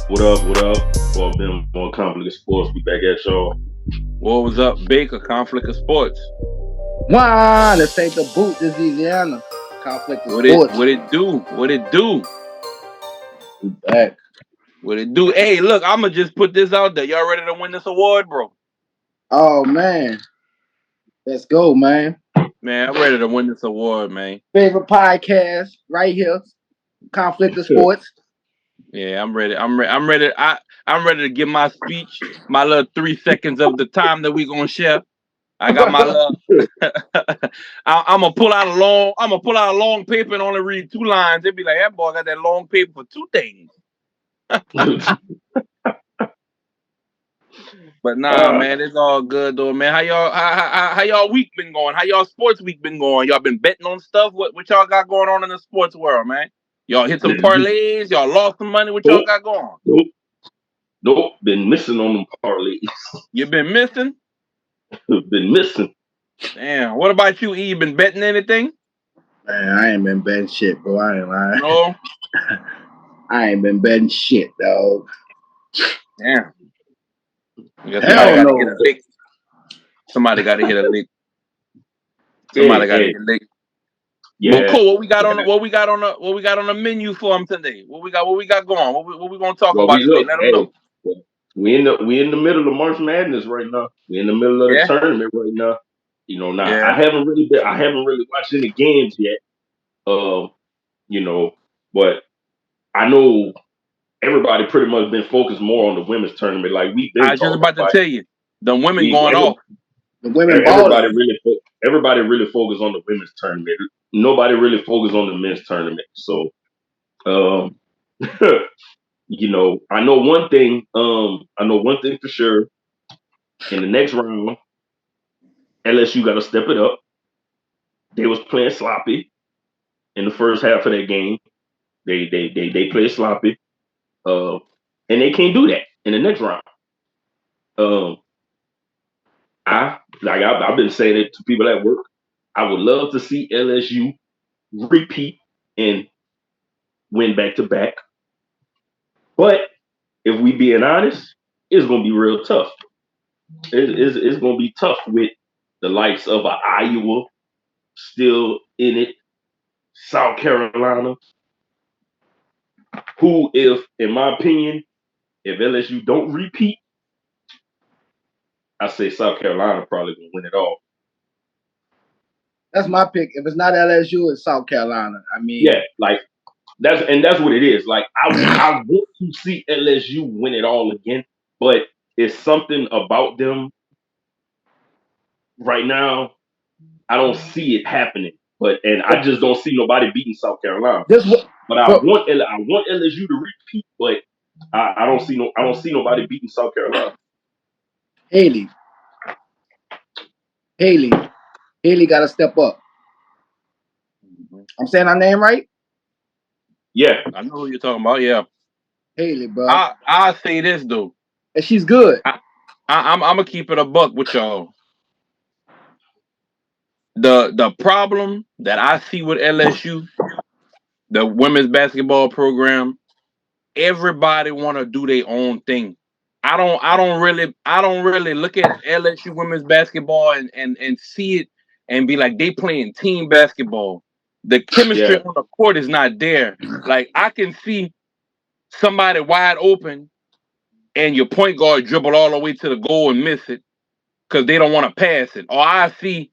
What up? What up? For been more complicated sports. We back at y'all. What was up, Baker? Conflict of Sports. Let's take the boot. This Eazyana. Conflict of What it sports. what it do? What it do? We back. What it do? Hey, look, I'ma just put this out there. Y'all ready to win this award, bro? Oh man. Let's go, man. Man, I'm ready to win this award, man. Favorite podcast right here. Conflict of sports. Yeah, I'm ready. I'm ready. I'm ready to give my speech, my little 3 seconds of the time that we gonna share. I got my little. I'm gonna pull out a long. I'm gonna pull out a long paper and only read 2 lines. It'd be like that boy got that long paper for 2 things. But nah, man, it's all good though, man. How y'all week been going? How y'all sports week been going? Y'all been betting on stuff? What y'all got going on in the sports world, man? Y'all hit some parlays? Y'all lost some money? What y'all got going? Nope. Been missing on them parlays. You been missing? Been missing. Damn. What about you, E? You been betting anything? Man, I ain't been betting shit, bro. I ain't lying. No. I ain't been betting shit, dog. Damn. Somebody got to hit a lick. Somebody got to hit a lick. Somebody got to hit a lick. Yeah. Well, cool. What we got on the menu for them today? What we got going? What we gonna talk about today? Let them know. We in the middle of March Madness right now. We in the middle of the tournament right now. You know, I haven't really watched any games yet. You know, but I know everybody pretty much been focused more on the women's tournament. Like we've been. I was just about to tell you, the women going off. The women. Everybody really focused on the women's tournament. Nobody really focused on the men's tournament. So, you know, I know one thing. I know one thing for sure. In the next round, LSU got to step it up. They was playing sloppy in the first half of that game. They played sloppy, and they can't do that in the next round. I've been saying it to people at work. I would love to see LSU repeat and win back to back. But if we being honest, it's gonna be real tough. It's gonna be tough with the likes of Iowa still in it, South Carolina, who, if in my opinion, if LSU don't repeat, I say South Carolina probably gonna win it all. That's my pick. If it's not LSU, it's South Carolina. I mean, yeah, like that's what it is. Like I want to see LSU win it all again, but it's something about them right now. I don't see it happening, and I just don't see nobody beating South Carolina. But I want LSU to repeat, but I don't see nobody beating South Carolina. Haley got to step up. I'm saying her name right? Yeah, I know who you're talking about. Yeah, Haley, bro. I say this though, and she's good. I'm gonna keep it a buck with y'all. The problem that I see with LSU, the women's basketball program, everybody want to do their own thing. I don't really look at LSU women's basketball and see it and be like they playing team basketball. The chemistry on the court is not there. Like I can see somebody wide open and your point guard dribble all the way to the goal and miss it because they don't want to pass it. Or I see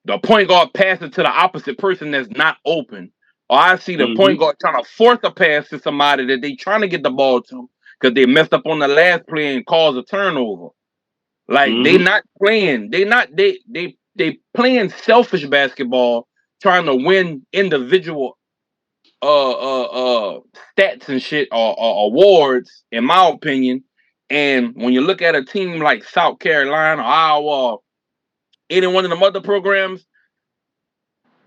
the point guard pass it to the opposite person that's not open. Or I see the point guard trying to force a pass to somebody that they trying to get the ball to because they messed up on the last play and caused a turnover. Like they not playing. They playing selfish basketball, trying to win individual stats and shit or awards, in my opinion. And when you look at a team like South Carolina, Iowa, any one of them other programs,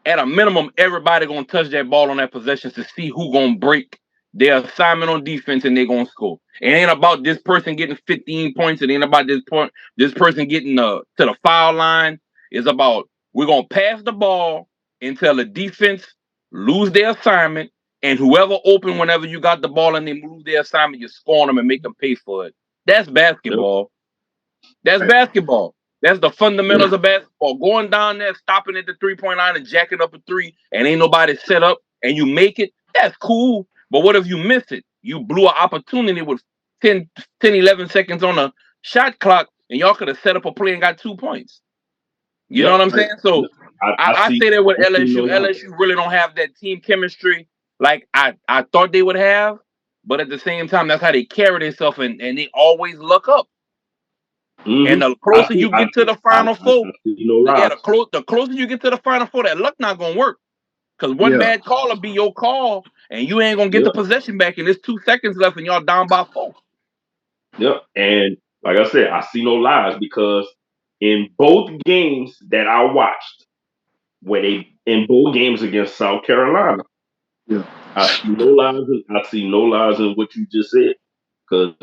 at a minimum, everybody gonna touch that ball on that possession to see who gonna break their assignment on defense and they gonna score. It ain't about this person getting 15 points. It ain't about this person getting to the foul line. It's about we're gonna pass the ball until the defense lose their assignment and whoever open whenever you got the ball and they move their assignment, you score on them and make them pay for it. That's basketball. That's basketball. That's the fundamentals of basketball. Going down there, stopping at the 3-point line and jacking up a three, and ain't nobody set up, and you make it. That's cool. But what if you miss it? You blew an opportunity with 10, 11 seconds on a shot clock, and y'all could have set up a play and got 2 points. You know what I'm saying? So I say that with LSU. LSU really don't have that team chemistry like I thought they would have. But at the same time, that's how they carry themselves, and they always look up. Mm-hmm. And the closer you get to the Final Four, the closer you get to the Final Four, that luck not gonna work. Because one bad call will be your call, and you ain't gonna get the possession back, and there's 2 seconds left, and y'all down by 4. Yep, and like I said, I see no lies because in both games that I watched, in both games against South Carolina, I see no lies. I see no lies in what you just said because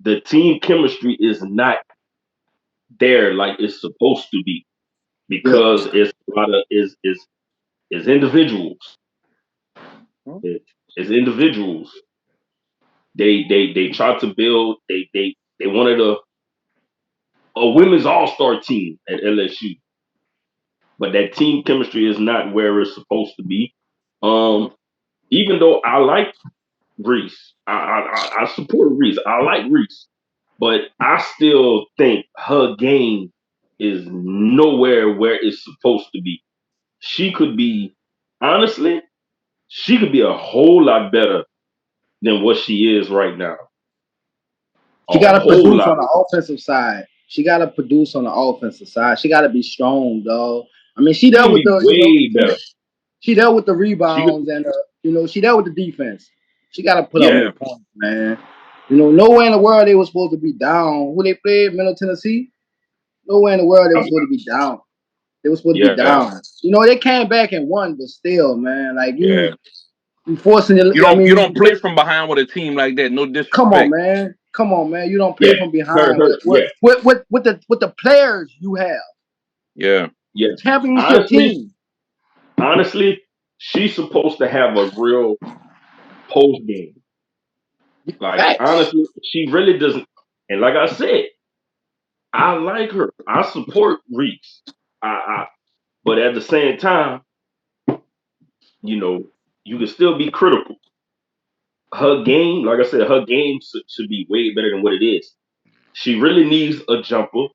the team chemistry is not there like it's supposed to be because it's a lot of is individuals. It's individuals. They tried to build. They wanted a women's all-star team at LSU, but that team chemistry is not where it's supposed to be. Even though I like Reese, I support Reese. I like Reese, but I still think her game is nowhere where it's supposed to be. She could be, honestly, she could be a whole lot better than what she is right now. She got to produce on the offensive side. She got to produce on the offensive side. She got to be strong, dog. I mean, she dealt with the better. She dealt with the rebounds and she dealt with the defense. She got to put up more points, man. Nowhere in the world they were supposed to be down. Who they played, Middle Tennessee? Nowhere in the world they were supposed to be down. They were supposed to be down. They came back and won, but still, man, like you forcing it. You don't play from behind with a team like that. No disrespect. Come on, man. You don't play from behind with the players you have. Yeah. Championship team. Honestly, she's supposed to have a real post game. Like honestly, she really doesn't. And like I said, I like her. I support Reese. But at the same time, you can still be critical. Her game, like I said, her game should be way better than what it is. She really needs a jumper.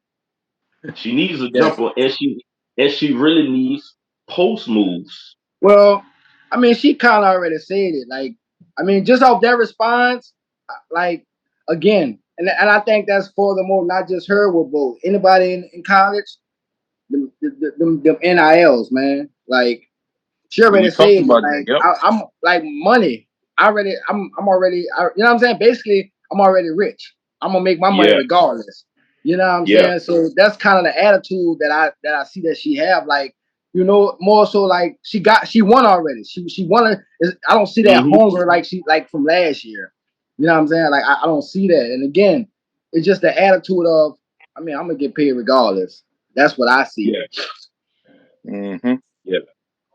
She needs a jumper, and she really needs post moves. Well, I mean, she kind of already said it. Like, I mean, just off that response, like again, and I think that's furthermore not just her, with both anybody in college, them NILs, man. Like, she already said it. Like, I'm like money. I'm already, you know what I'm saying? Basically, I'm already rich. I'm gonna make my money regardless. You know what I'm saying? So that's kind of the attitude that I see that she have. Like, more so like she won already. She won. I don't see that hunger like from last year. You know what I'm saying? Like I don't see that. And again, it's just the attitude of, I mean, I'm gonna get paid regardless. That's what I see. Yeah.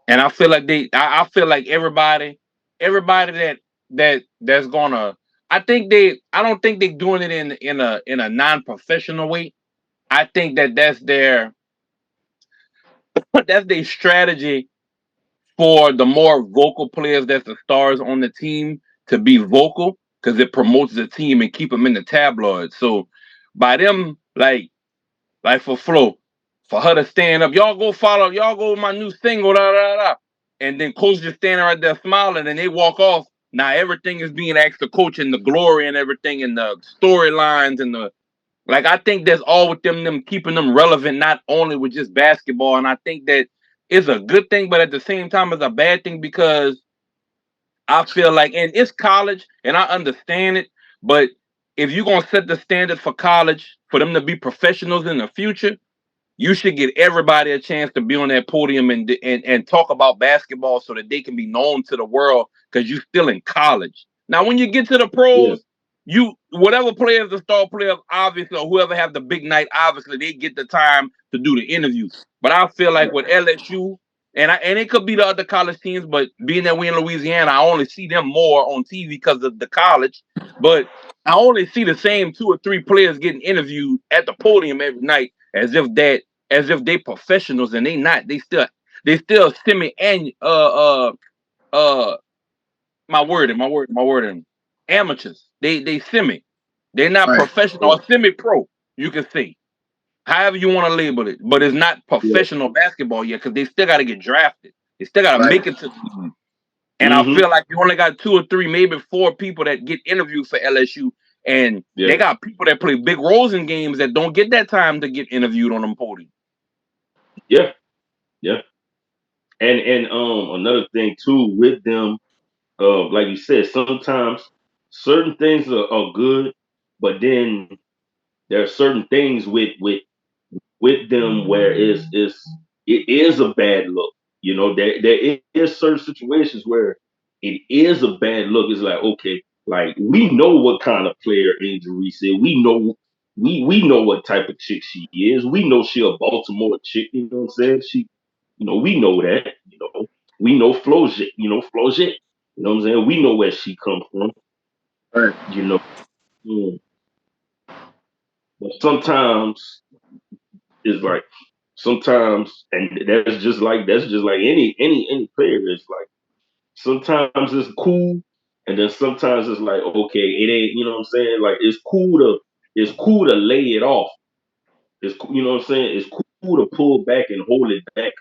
And I feel like I feel like everybody that's gonna. I don't think they're doing it in a non-professional way. I think that's their strategy for the more vocal players that's the stars on the team to be vocal, because it promotes the team and keep them in the tabloids. So by them, like for Flo, for her to stand up, y'all go my new single, and then coach just standing right there smiling, and they walk off. Now everything is being asked to coach, and the glory and everything, and the storylines and the I think that's all with them keeping them relevant, not only with just basketball. And I think that is a good thing, but at the same time, it's a bad thing because I feel like, and it's college, and I understand it, but if you're gonna set the standard for college for them to be professionals in the future, you should get everybody a chance to be on that podium and talk about basketball so that they can be known to the world, because you're still in college. Now, when you get to the pros, whatever players, the star players, obviously, or whoever have the big night, obviously, they get the time to do the interviews. But I feel like with LSU and it could be the other college teams, but being that we're in Louisiana, I only see them more on TV because of the college. But I only see the same 2 or 3 players getting interviewed at the podium every night as if they professionals, and they not. They still semi and uh my wording amateurs. They semi. They're not Right. professional or semi pro. You can say however you want to label it, but it's not Yeah. professional basketball yet because they still got to get drafted. They still got to Right. make it to the league. And I Mm-hmm. feel like you only got 2 or 3, maybe 4 people that get interviewed for LSU, and Yeah. they got people that play big roles in games that don't get that time to get interviewed on them podium. Yeah. Yeah. And another thing too with them, like you said, sometimes certain things are good, but then there are certain things with them where it is a bad look. You know, there is certain situations where it is a bad look. It's like, okay, like we know what kind of player Angel Reese is. We know what type of chick she is. We know she a Baltimore chick, you know what I'm saying? We know that, We know Flojet, Flojet. You know what I'm saying? We know where she comes from, Right. you know. Mm. But sometimes it's like and that's just like any player. It's like sometimes it's cool, and then sometimes it's like, okay, it ain't. You know what I'm saying? Like it's cool to lay it off. You know what I'm saying? It's cool to pull back and hold it back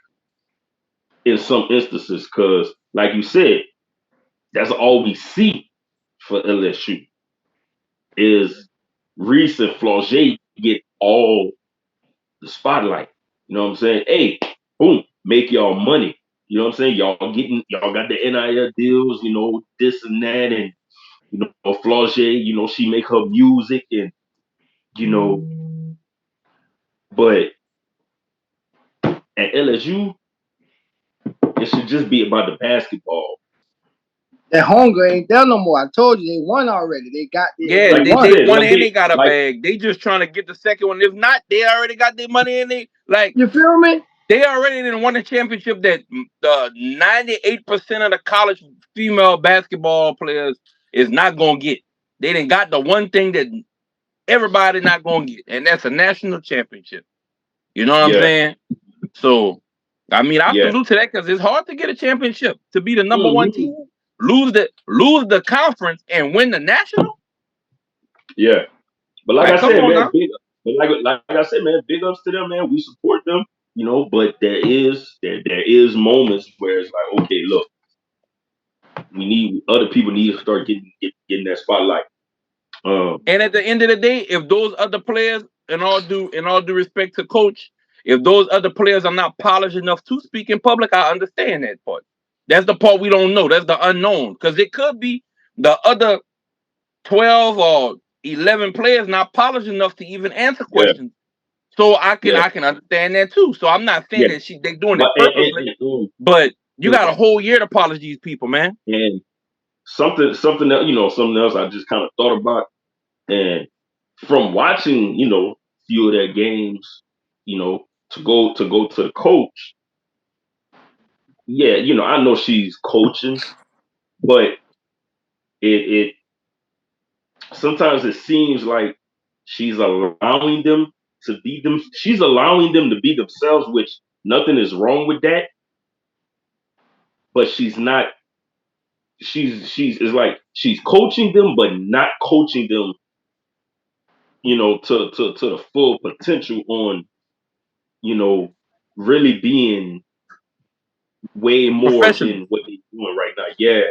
in some instances, because like you said, that's all we see for LSU is Reese and Flauget get all the spotlight. You know what I'm saying? Hey, boom, make y'all money. You know what I'm saying? Y'all got the NIL deals, this and that, and Flauget, she make her music, and you know, but at LSU, it should just be about the basketball. That hunger ain't there no more. I told you they won already. Yeah, They Like you won. they said, won and they got a bag. They just trying to get the second one. If not, they already got their money and You feel me? they already didn't won a championship that the 98% of the college female basketball players is not gonna get. They didn't got the one thing that everybody not gonna get, and that's a national championship. You know what I'm yeah, saying? So, I mean, I yeah, salute to that because it's hard to get a championship to be the number one hmm team, lose the conference and win the national. yeah. But like Like, I come said, on man, now. like I said, man, big ups to them, man. We support them, but there is moments where it's like, okay, look, other people need to start getting that spotlight. And at the end of the day, if those other players, in all due respect to coach, if those other players are not polished enough to speak in public, I understand that part. That's the part we don't know. That's the unknown. Because it could be the other 12 or 11 players not polished enough to even answer Yeah, questions. So I can yeah, I can understand that too. So I'm not saying yeah. that they doing But it purposely, but you got a yeah, whole year to polish these people, man. and something else I just kind of thought about, and from watching, few of their games, to go to the coach. Yeah, I know she's coaching, but it sometimes it seems like she's allowing them to be them. She's allowing them to be themselves, which nothing is wrong with that. But she's not. She's it's like she's coaching them, but not coaching them, to the full potential on, you know, really being way more Professional. than what they're doing right now. Yeah,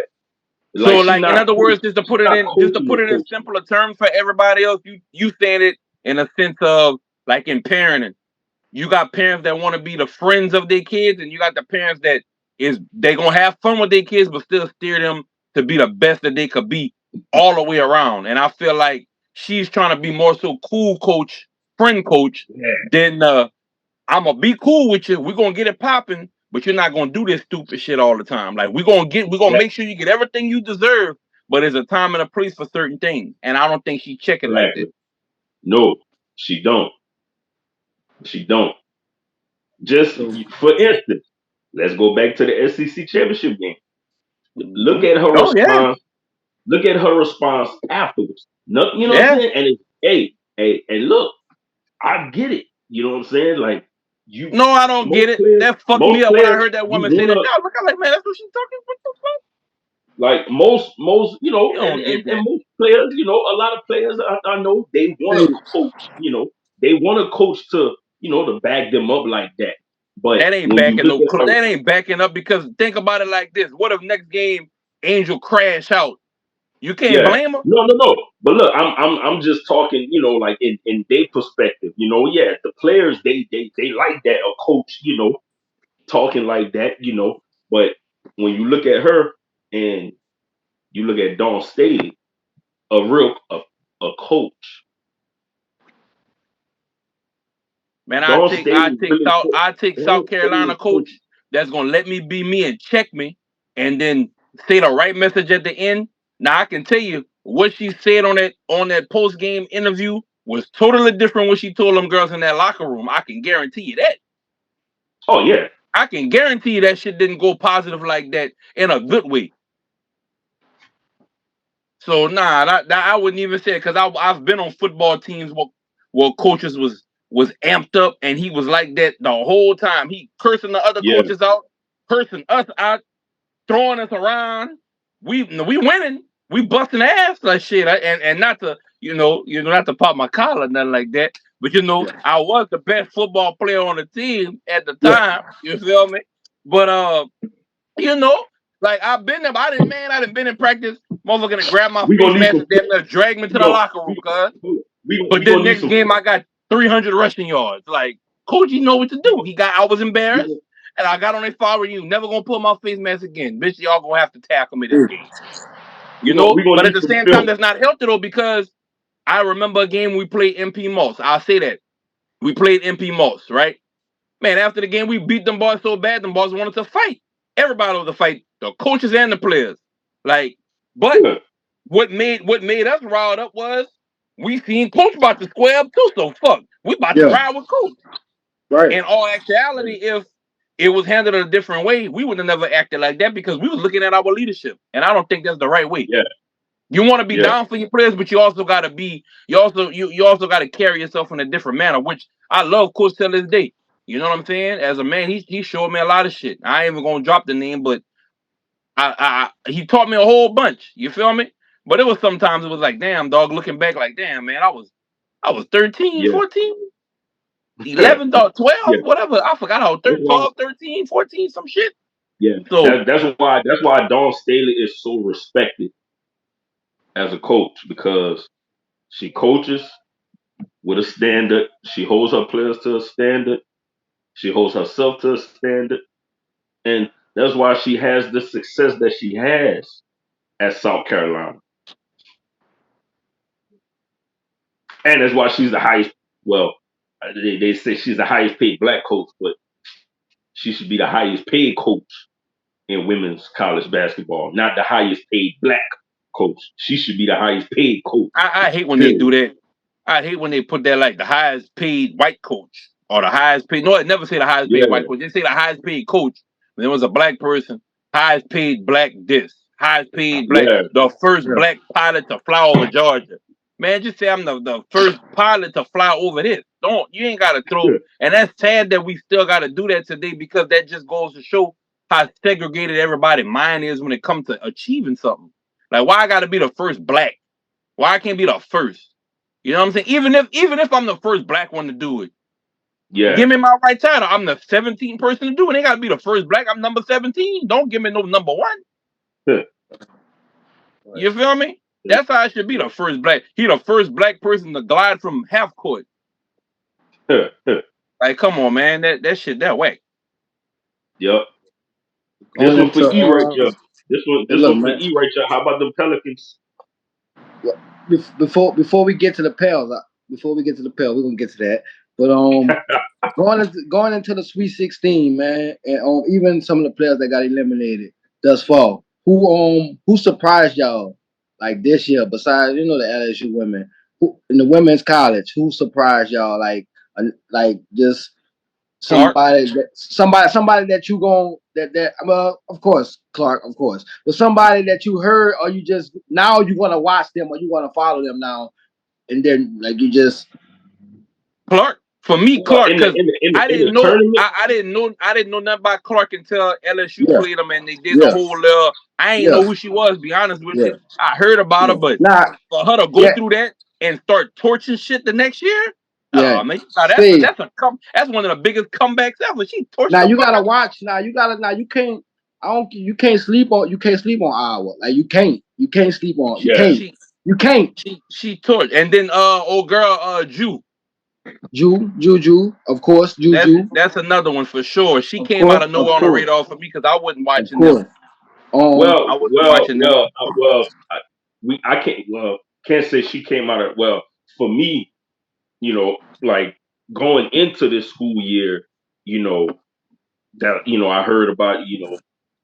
like So, like in other words, just to put she's it not in, just to coaching put the it in coach. simpler terms for everybody else, you saying it in a sense of like in parenting. You got parents that want to be the friends of their kids, and you got the parents that is they gonna have fun with their kids, but still steer them to be the best that they could be all the way around. And I feel like she's trying to be more so cool coach, friend coach, Yeah, than I'm gonna be cool with you. We're gonna get it popping, but you're not gonna do this stupid shit all the time. Like we're gonna make sure you get everything you deserve, but there's a time and a place for certain things. And I don't think she check it like that. exactly. No, she don't. She don't. Just So for instance. let's go back to the SEC championship game. Look at her Oh yeah, response. Look at her response afterwards. No, you know what I'm yeah. saying? And it's, hey, look, I get it. You know what I'm saying? Like you, No, I don't get it. That fucked me most up when I players, heard that you woman say that. wanna Dog, look, I'm like, man, that's what she's talking. What the fuck? like most, you know, You and, don't and, get and that. most players, you know, a lot of players I know they want Hey, to coach, you know, they want a coach to, you know, to back them up like that. But That ain't when you backing look no. at her, That ain't backing up because think about it like this: what if next game Angel crash out? You can't yeah, blame her. no. But look, I'm just talking, you know, like in their perspective, you know, yeah, the players they like that a coach, you know, talking like that, you know. But when you look at her and you look at Dawn Staley, a coach. Man, Dawn Staley really I take Dawn South Staley Carolina is coach. coach that's gonna let me be me and check me, and then say the right message at the end. Now I can tell you what she said on that post game interview was totally different what she told them girls in that locker room. I can guarantee you that. Oh yeah, I can guarantee you that shit didn't go positive like that in a good way. So nah, that I wouldn't even say it because I've been on football teams where coaches was amped up and he was like that the whole time. He cursing the other yeah, coaches out, cursing us out, throwing us around. We winning, we busting ass like shit. And not to not to pop my collar nothing like that. But yeah, I was the best football player on the team at the yeah. time. You feel me? But you know, like I've been there. I didn't been in practice. Motherfucker gonna grab my We face gonna need mask some. and damn near drag me to We the gonna locker room, cuz. But we then gonna need next some. game I got 300 rushing yards. Like, coach, you know what to do. I was embarrassed. We And I got on that fire with you. Never gonna pull my face mask again. Bitch, y'all gonna have to tackle me this game. we gonna But at need the some same time, film. that's not healthy though, because I remember a game we played MP Moss. I'll say that. We played MP Moss, right? Man, after the game, we beat them boys so bad, them boys wanted to fight. Everybody wanted to fight, the coaches and the players. Like, but Yeah, what made us riled up was we seen coach about to square up too. So fuck, we about to yeah, ride with coach. right. In all actuality, if it was handled a different way, we would have never acted like that because we was looking at our leadership, and I don't think that's the right way. yeah, You want to be yeah, down for your players, but you also got to you also got to carry yourself in a different manner, which I love Coach till this day. You know what I'm saying? As a man, he showed me a lot of shit. I ain't even gonna drop the name, but he taught me a whole bunch. You feel me? But it was sometimes it was like, damn, dog, looking back like, damn, man, I was 13, yeah, 14, 11, dog, yeah. 12, whatever. I forgot how That's 13, why. 12, 13, 14, some shit. Yeah, So that's why Dawn Staley is so respected as a coach because she coaches with a standard. She holds her players to a standard. She holds herself to a standard, and that's why she has the success that she has at South Carolina. And that's why she's the highest. Well, they say she's the highest paid black coach, but she should be the highest paid coach in women's college basketball, not the highest paid black coach. She should be the highest paid coach. I hate when they do Period. that. I hate when they put that like the highest paid white coach or the highest paid. No, it never say the highest paid Yeah, white coach. They say the highest paid coach. When there was a black person, highest paid black this, highest paid black, yeah, the first Yeah, black pilot to fly over Georgia. Man, just say I'm the first pilot to fly over this. Don't you ain't gotta throw. And that's sad that we still gotta do that today because that just goes to show how segregated everybody's mind is when it comes to achieving something. Like why I gotta be the first black? Why I can't be the first? You know what I'm saying? Even if I'm the first black one to do it, yeah, give me my right title. I'm the 17th person to do it. They gotta be the first black. I'm number 17. Don't give me no number one. right. You feel me? That's how I should be the first black. He the first black person to glide from half court. Like, come on, man. That shit that whack. yep. This Going one for into E right here. This one, hey, this look, one for man. E right here. How about them Pelicans? Before we get to the pals, we're gonna get to that. But going into the Sweet 16, man, and even some of the players that got eliminated thus far, who surprised y'all like this year? Besides, the LSU women, who in the women's college, who surprised y'all like just Clark. somebody that you gon' well, of course, Clark, of course, but somebody that you heard, or you just now you want to watch them, or you want to follow them now, and then like you just Clark, for me, Well, Clark, because in the tournament, I didn't know nothing about Clark until LSU yeah, played them and they did the yeah, whole. I ain't yeah, know who she was. Be honest with yeah, you, I heard about her, yeah. but Nah, for her to go yeah, through that and start torching shit the next year, yeah. oh man, now See, that's one of the biggest comebacks ever. She torched now the you fuck gotta out. watch. Now you gotta. Now you can't. I don't. You can't sleep on Iowa. Like you can't. You can't sleep on. You yeah, can't. She You can't. she torched, and then old girl Jew. Juju, of course, Juju, That's another one for sure. She of came out course, of of nowhere on the course, radar for me because I wasn't of watching them. course. Um, I can't say she came out of for me. Like going into this school year, you know that I heard about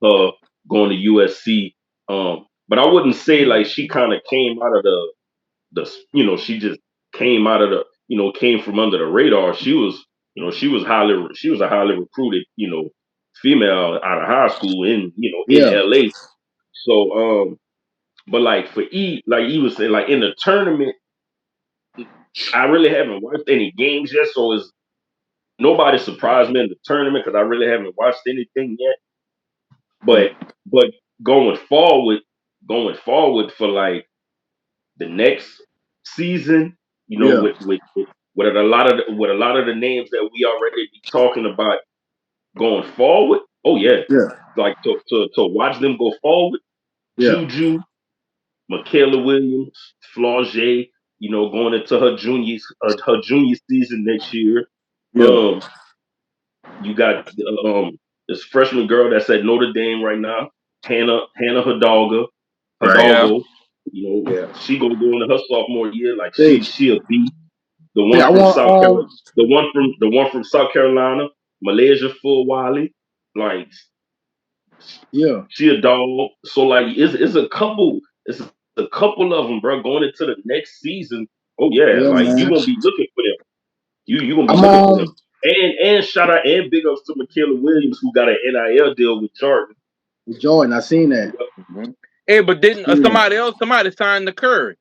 her going to USC, but I wouldn't say like she kind of came out of she just came out of came from under the radar. She was a highly recruited female out of high school in yeah, LA. So but like like he was saying, like in the tournament, I really haven't watched any games yet, so it's nobody surprised me in the tournament because I really haven't watched anything yet. yeah, But going forward for like the next season, yeah, with a lot of the names that we already be talking about going forward. Oh yeah, yeah, like to watch them go forward. yeah, Juju, Michaela Williams, Flau'jae, going into her junior season next year. yeah. Um, you got this freshman girl that's at Notre Dame right now, Hannah Right. Yeah, Hidalgo. Yeah. She gonna go into her sophomore year like See, she a B. The see, one I from want South Carolina, the one from South Carolina, Malaysia Full Wally, like yeah, she a dog. So like it's a couple of them, bro, going into the next season. Oh yeah, yeah, like you man. gonna be looking for them. You gonna be I'm looking for them. And shout out and big ups to Michaela Williams who got an NIL deal with Jordan. with Jordan. I seen that. mhm. Hey, but didn't Seen that. somebody signed the Curry?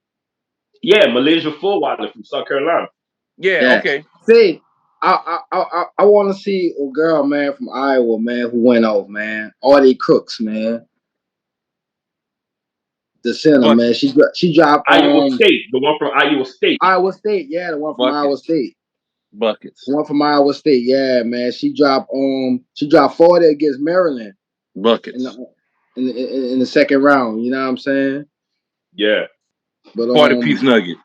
Yeah, Malaysia Full Wally from South Carolina. Yeah, Yeah. okay. See, I want to see a girl, man, from Iowa, man, who went off, man. Artie Crooks, man. The center, man. Buckets, She dropped Iowa State, the one from Iowa State. Iowa State. Yeah, the one from Iowa buckets, State. The buckets, one from Iowa State. Yeah, man. She dropped 40 against Maryland in buckets. the in the second round. You know what I'm saying? Yeah. But 40-piece nugget.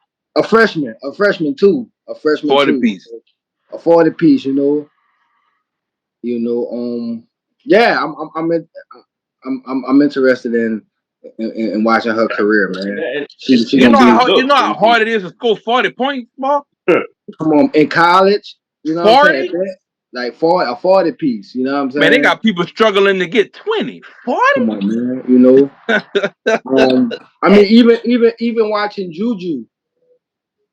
a freshman too, a freshman 40 too, piece. a 40 piece. Yeah, I'm interested in watching her career, man. And She You gonna know be look, how hard it is to score 40 points, bro? come on in college. You know what I'm saying? At 40? that, like 40 piece. You know what I'm Man, they saying? got people struggling to get 20. 40? Come on, man. I mean, even watching Juju,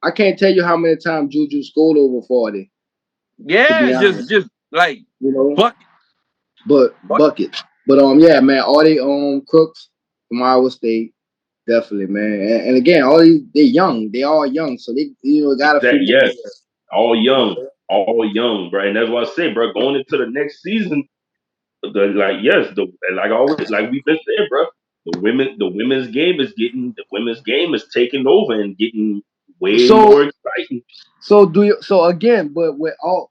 I can't tell you how many times Juju scored over 40. To Yeah, be honest, just like you know. bucket, But bucket. bucket. But yeah, man, all the Crooks from Iowa State, definitely, man. And again, they young, they all young, so they got a few exactly, more yes, years. all young, bro. And that's what I say, bro. Going into the next season, like always, like we've been saying, bro. The women's game is taking over and getting way So more exciting. so again, but with all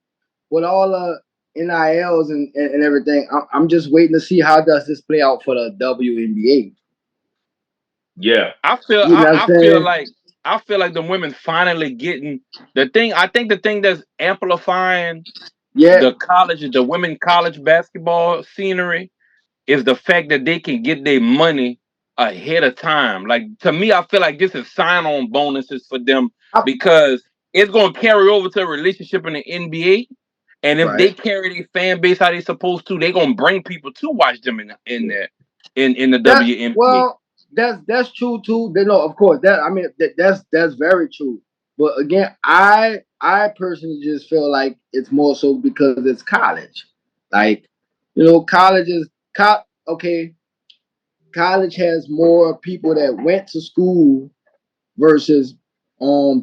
NILs and everything, I'm just waiting to see how does this play out for the WNBA. Yeah, You know what I'm saying? I feel like the women finally getting the thing. I think the thing that's amplifying Yeah, the women college basketball scenery is the fact that they can get their money ahead of time. Like to me, I feel like this is sign-on bonuses for them I, because it's gonna carry over to a relationship in the NBA. And if they right. carry their fan base how they supposed to, they're gonna bring people to watch them in the That WNBA. well, that's true too. They know, of course. That I mean, that's very true. But again, I personally just feel like it's more so because it's college. Like College is okay. College has more people that went to school versus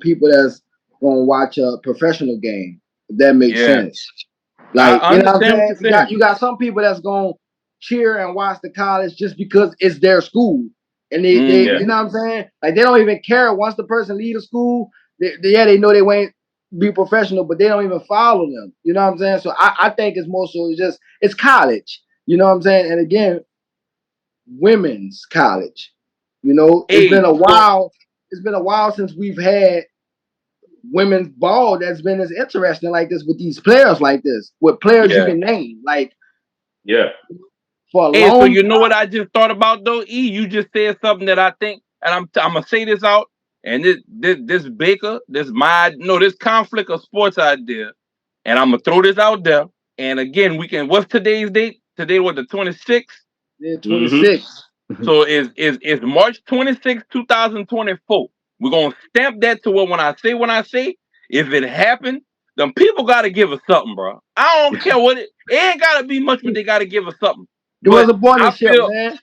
people that's gonna watch a professional game. If that makes Yeah, sense. I Like, what I'm understand what saying? you're You got saying. you got some people that's gonna cheer and watch the college just because it's their school. And they Yeah. you know what I'm saying? Like they don't even care once the person leave the school, they know they won't be professional, but they don't even follow them. You know what I'm saying? So I think it's more so it's college. You know what I'm saying? And again, women's college. It's Hey, been a so while. It's been a while since we've had women's ball that's been as interesting like this with these players like this, with players you yeah. can name like Yeah. for a Hey, so long you know what time. I just thought about though? You just said something that I think, and I'm gonna say this out. And this Baker, this conflict of sports idea, and I'm gonna throw this out there. And again, we can. What's today's date? Today was the 26th. Yeah, Mm-hmm. 26. So is March 26th, 2024. We're gonna stamp that to it when I say, if it happened, then people gotta give us something, bro. I don't care what it ain't gotta be much, but they gotta give us something. It was But a boarding I ship, feel man.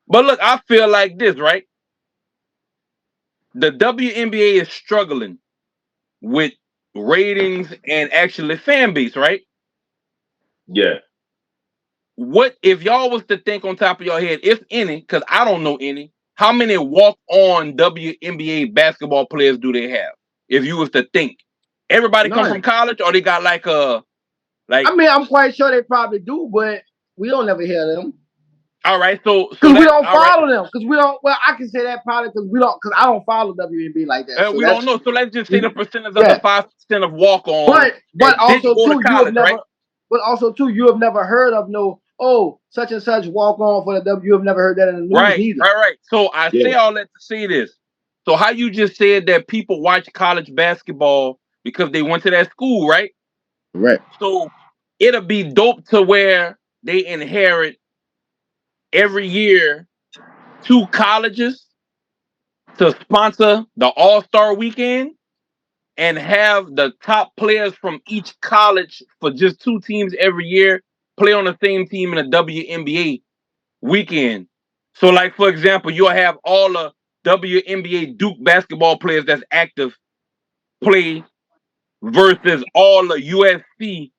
but look, I feel like this, right? The WNBA is struggling with ratings and actually fan base, right? Yeah. What if y'all was to think on top of your head, if any, because I don't know any, how many walk-on WNBA basketball players do they have? If you was to think, everybody come from None. college, or they got like I mean, I'm quite sure they probably do, but we don't never hear them all right, so because we that don't all right, follow them. Because we don't. Well, I can say that probably because we don't. Because I don't follow WNB like that. So we don't that's know. So let's just say the percentage of the yeah. 5% of walk-on But that didn't also go to too, college, right? you have never heard of no such and such walk on for the W. You have never heard that in the news Right, neither. right, right. So I Yeah. say all that to say this. So how you just said that people watch college basketball because they went to that school, right? Right. So it'll be dope to where they inherit every year two colleges to sponsor the All-Star weekend and have the top players from each college for just two teams every year play on the same team in a WNBA weekend. So, like for example, you'll have all the WNBA Duke basketball players that's active play versus all the USC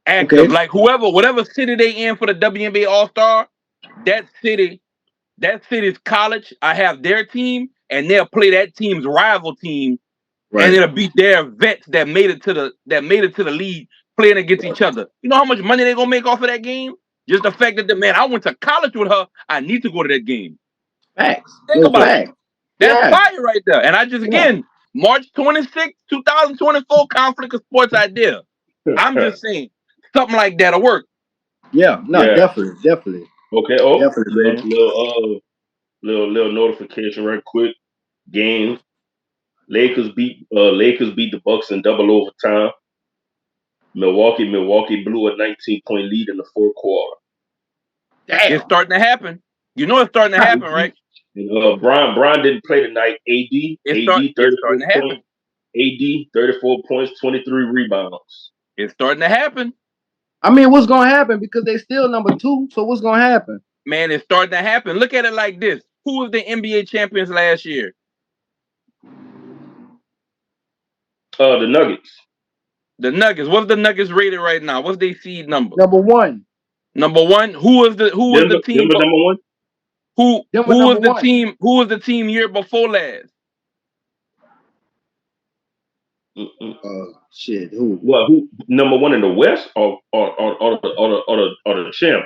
active. Okay. Like whatever city they in for the WNBA All Star, that city, that city's college, I have their team, and they'll play that team's rival team, and Right. it'll be their vets that made it to the league playing against each other. You know how much money they're gonna make off of that game? Just the fact that I went to college with her, I need to go to that game. Facts. Think No about it. fact. That's Yeah. fire right there. And I just Yeah. again, March 26th, 2024, conflict of sports idea. I'm just saying something like that'll work. Yeah. No. Yeah. Definitely. Definitely. Okay. Oh, Definitely, man. little notification right quick. Game. Lakers beat the Bucks in double overtime. Milwaukee blew a 19-point lead in the fourth quarter. It's Damn. starting to happen. You know it's starting to happen, right? And, Brian didn't play tonight. AD It's 34 starting to happen. points. AD 34 points, 23 rebounds. It's starting to happen. I mean, what's gonna happen because they still number 2? So what's gonna happen? Man, it's starting to happen. Look at it like this. Who was the NBA champions last year? The Nuggets. The Nuggets. What's the Nuggets rated right now? What's their seed number? Number 1. Number one. Who was the team? Denver number one. Who Denver was number the 1. team? Who was the team year before last? Shit. Who? Well, who number one in the West or the champ?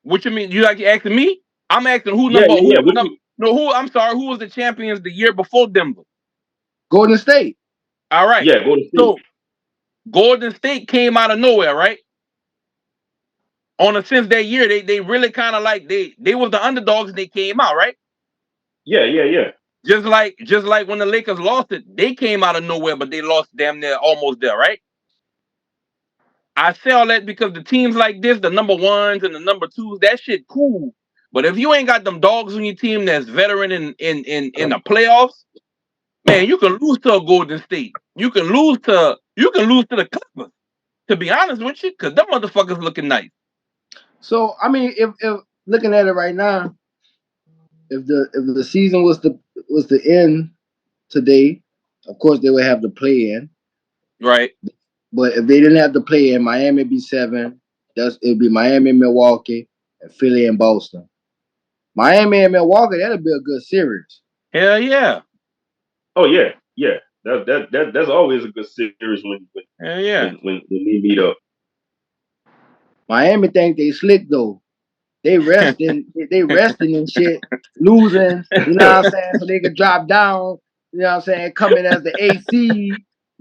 What you mean? You like asking me? I'm asking who Yeah, number yeah, who yeah. was number no who I'm sorry, who was the champions the year before Denver? Golden State. All right. Yeah, Golden State. So Golden State came out of nowhere, right? On a sense that year, they really kind of like they was the underdogs and they came out, right? Yeah, yeah, yeah. Just like when the Lakers lost it, they came out of nowhere, but they lost damn near almost there, right? I say all that because the teams like this, the number ones and the number twos, that shit cool. But if you ain't got them dogs on your team that's veteran in the playoffs, man, you can lose to a Golden State. You can lose to the Clippers. To be honest with you, because them motherfuckers looking nice. So I mean, if looking at it right now, if the season was to end today, of course they would have to play in. Right. But if they didn't have to play in, Miami would be 7. It'd be Miami, Milwaukee, and Philly and Boston. Miami and Milwaukee, that'll be a good series. Hell yeah. Oh yeah, yeah. That's always a good series when Hell yeah. when they meet up. Miami think they slick though. They resting and shit, losing, you know what I'm saying? So they can drop down, you know what I'm saying, coming as the AC,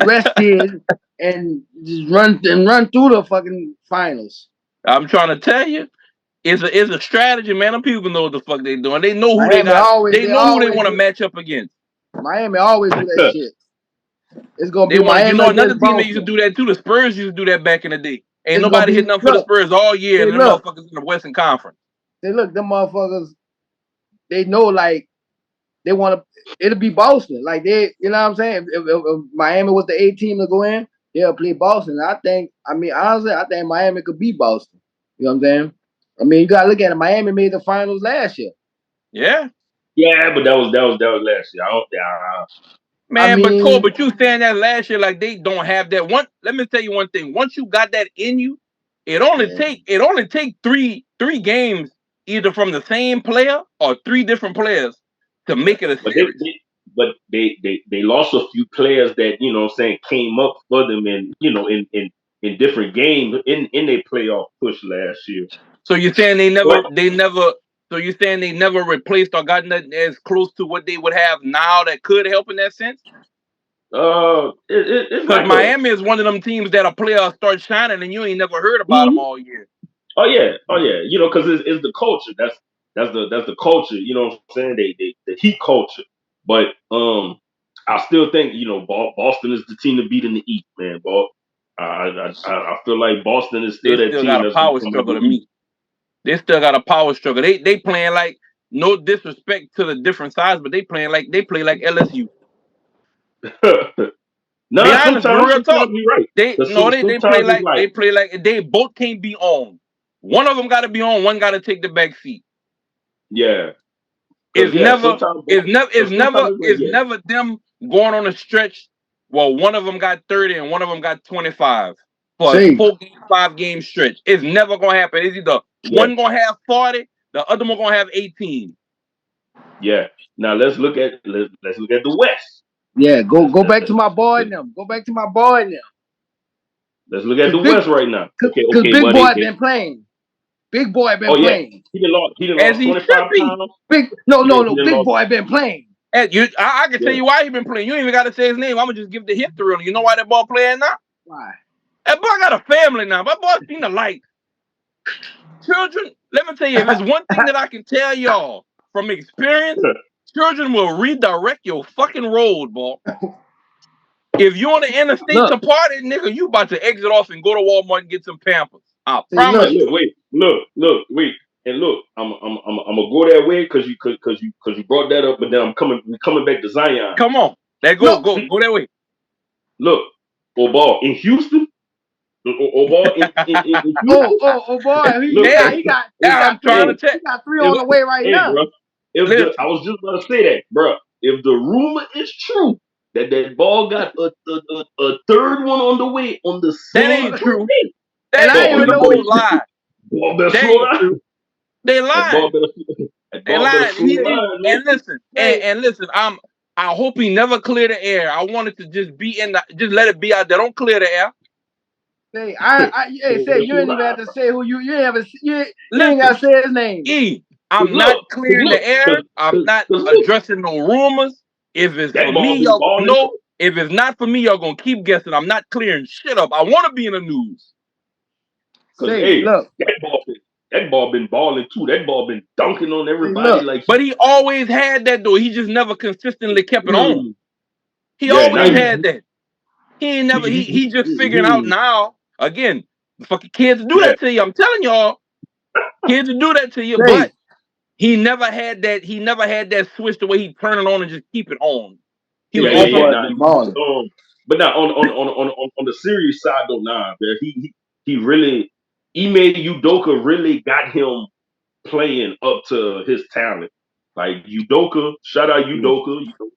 rested, and just run through the fucking finals. I'm trying to tell you, it's a strategy, man. Them people know what the fuck they doing. They know who Miami they got. always- They they know who they always want to do- match up against. Miami always do that shit. It's gonna They be want, Miami another against team that used to Boston. do that too. The Spurs used to do that back in the day. Ain't It's gonna nobody be- hitting up for the look, Spurs all year, hey, and them look. motherfuckers in the Western Conference. Say, look, them motherfuckers, they know like they want to. It'll be Boston, like they, you know what I'm saying. If Miami was the 8 team to go in, they'll play Boston. I mean, honestly, I think Miami could beat Boston. You know what I'm saying? I mean, you gotta look at it. Miami made the finals last year. Yeah, Yeah, but that was last year. I don't. man. mean- But you saying that last year like they don't have that one. Let me tell you one thing. Once you got that in you, it only take three games either from the same player or 3 different players to make it a But series. they lost a few players that, you know what I'm saying, came up for them in, you know, in different games in their playoff push last year. So you're saying so you're saying they never replaced or gotten as close to what they would have now that could help in that sense? It's Because like Miami is one of them teams that a player starts shining and you ain't never heard about them all year. Oh yeah. You know, because it's the culture. That's the culture. You know what I'm saying? The heat culture. But I still think, you know, Boston is the team to beat in the East, man. I feel like Boston is still They that still team got a that's gonna power come out struggle the to me. They still got a power struggle. They playing like, no disrespect to the different sides, but they play like LSU. No, Be honest, sometimes real talk. you're right. They play like they both can't be on. One of them got to be on. One got to take the back seat. Yeah. It's never them going on a stretch. Well, one of them got 30 and one of them got 25 for a 5-game stretch. It's never gonna happen. It's either one gonna have 40, the other one gonna have 18. Yeah. Now let's look at the West. Yeah, go back to my boy now. Go back to my boy now. Let's look at the West right now. Because Big Boy been playing. Big Boy been playing. He done lost 25 pounds. Big Boy been playing. And I can tell you why he been playing. You ain't even got to say his name. I'm gonna just give the history on it. You know why that boy playing now? Why? That boy got a family now. My boy seen the light. Children, let me tell you, if there's one thing that I can tell y'all from experience, children will redirect your fucking road, boy. If you on the interstate to party, nigga, you about to exit off and go to Walmart and get some Pampers. I promise you. Look, wait. And look, I'm gonna go that way because you brought that up, but then we're coming back to Zion. Come on, go that way. Look, ball in Houston. Ball in Houston. Boy, he got I'm trying to tell. He got 3 on the way right now. Bro, I was just about to say that, bro. If the rumor is true that ball got a 3rd one on the way on the same that ain't true. day, that ain't even no lie. Ball better slow down. They lied. They lied. And listen. I hope he never clear the air. I wanted to just let it be out there. Don't clear the air. Say, you ain't even have to say who you ain't gotta say his name. I'm not clearing the air. I'm not addressing no rumors. If it's for me, y'all gonna know. If it's not for me, y'all gonna keep guessing. I'm not clearing shit up. I want to be in the news. Look, that ball been balling too. That ball been dunking on everybody. But he always had that though. He just never consistently kept it on. He always had that. He ain't never. He just figuring out now. Again, fucking kids do that to you. I'm telling y'all, kids do that to you. But he never had that. He never had that switch the way he turn it on and just keep it on. He was But now on the serious side though, nah, man, he really Ime Udoka really got him playing up to his talent. Like Udoka, shout out Udoka. You know,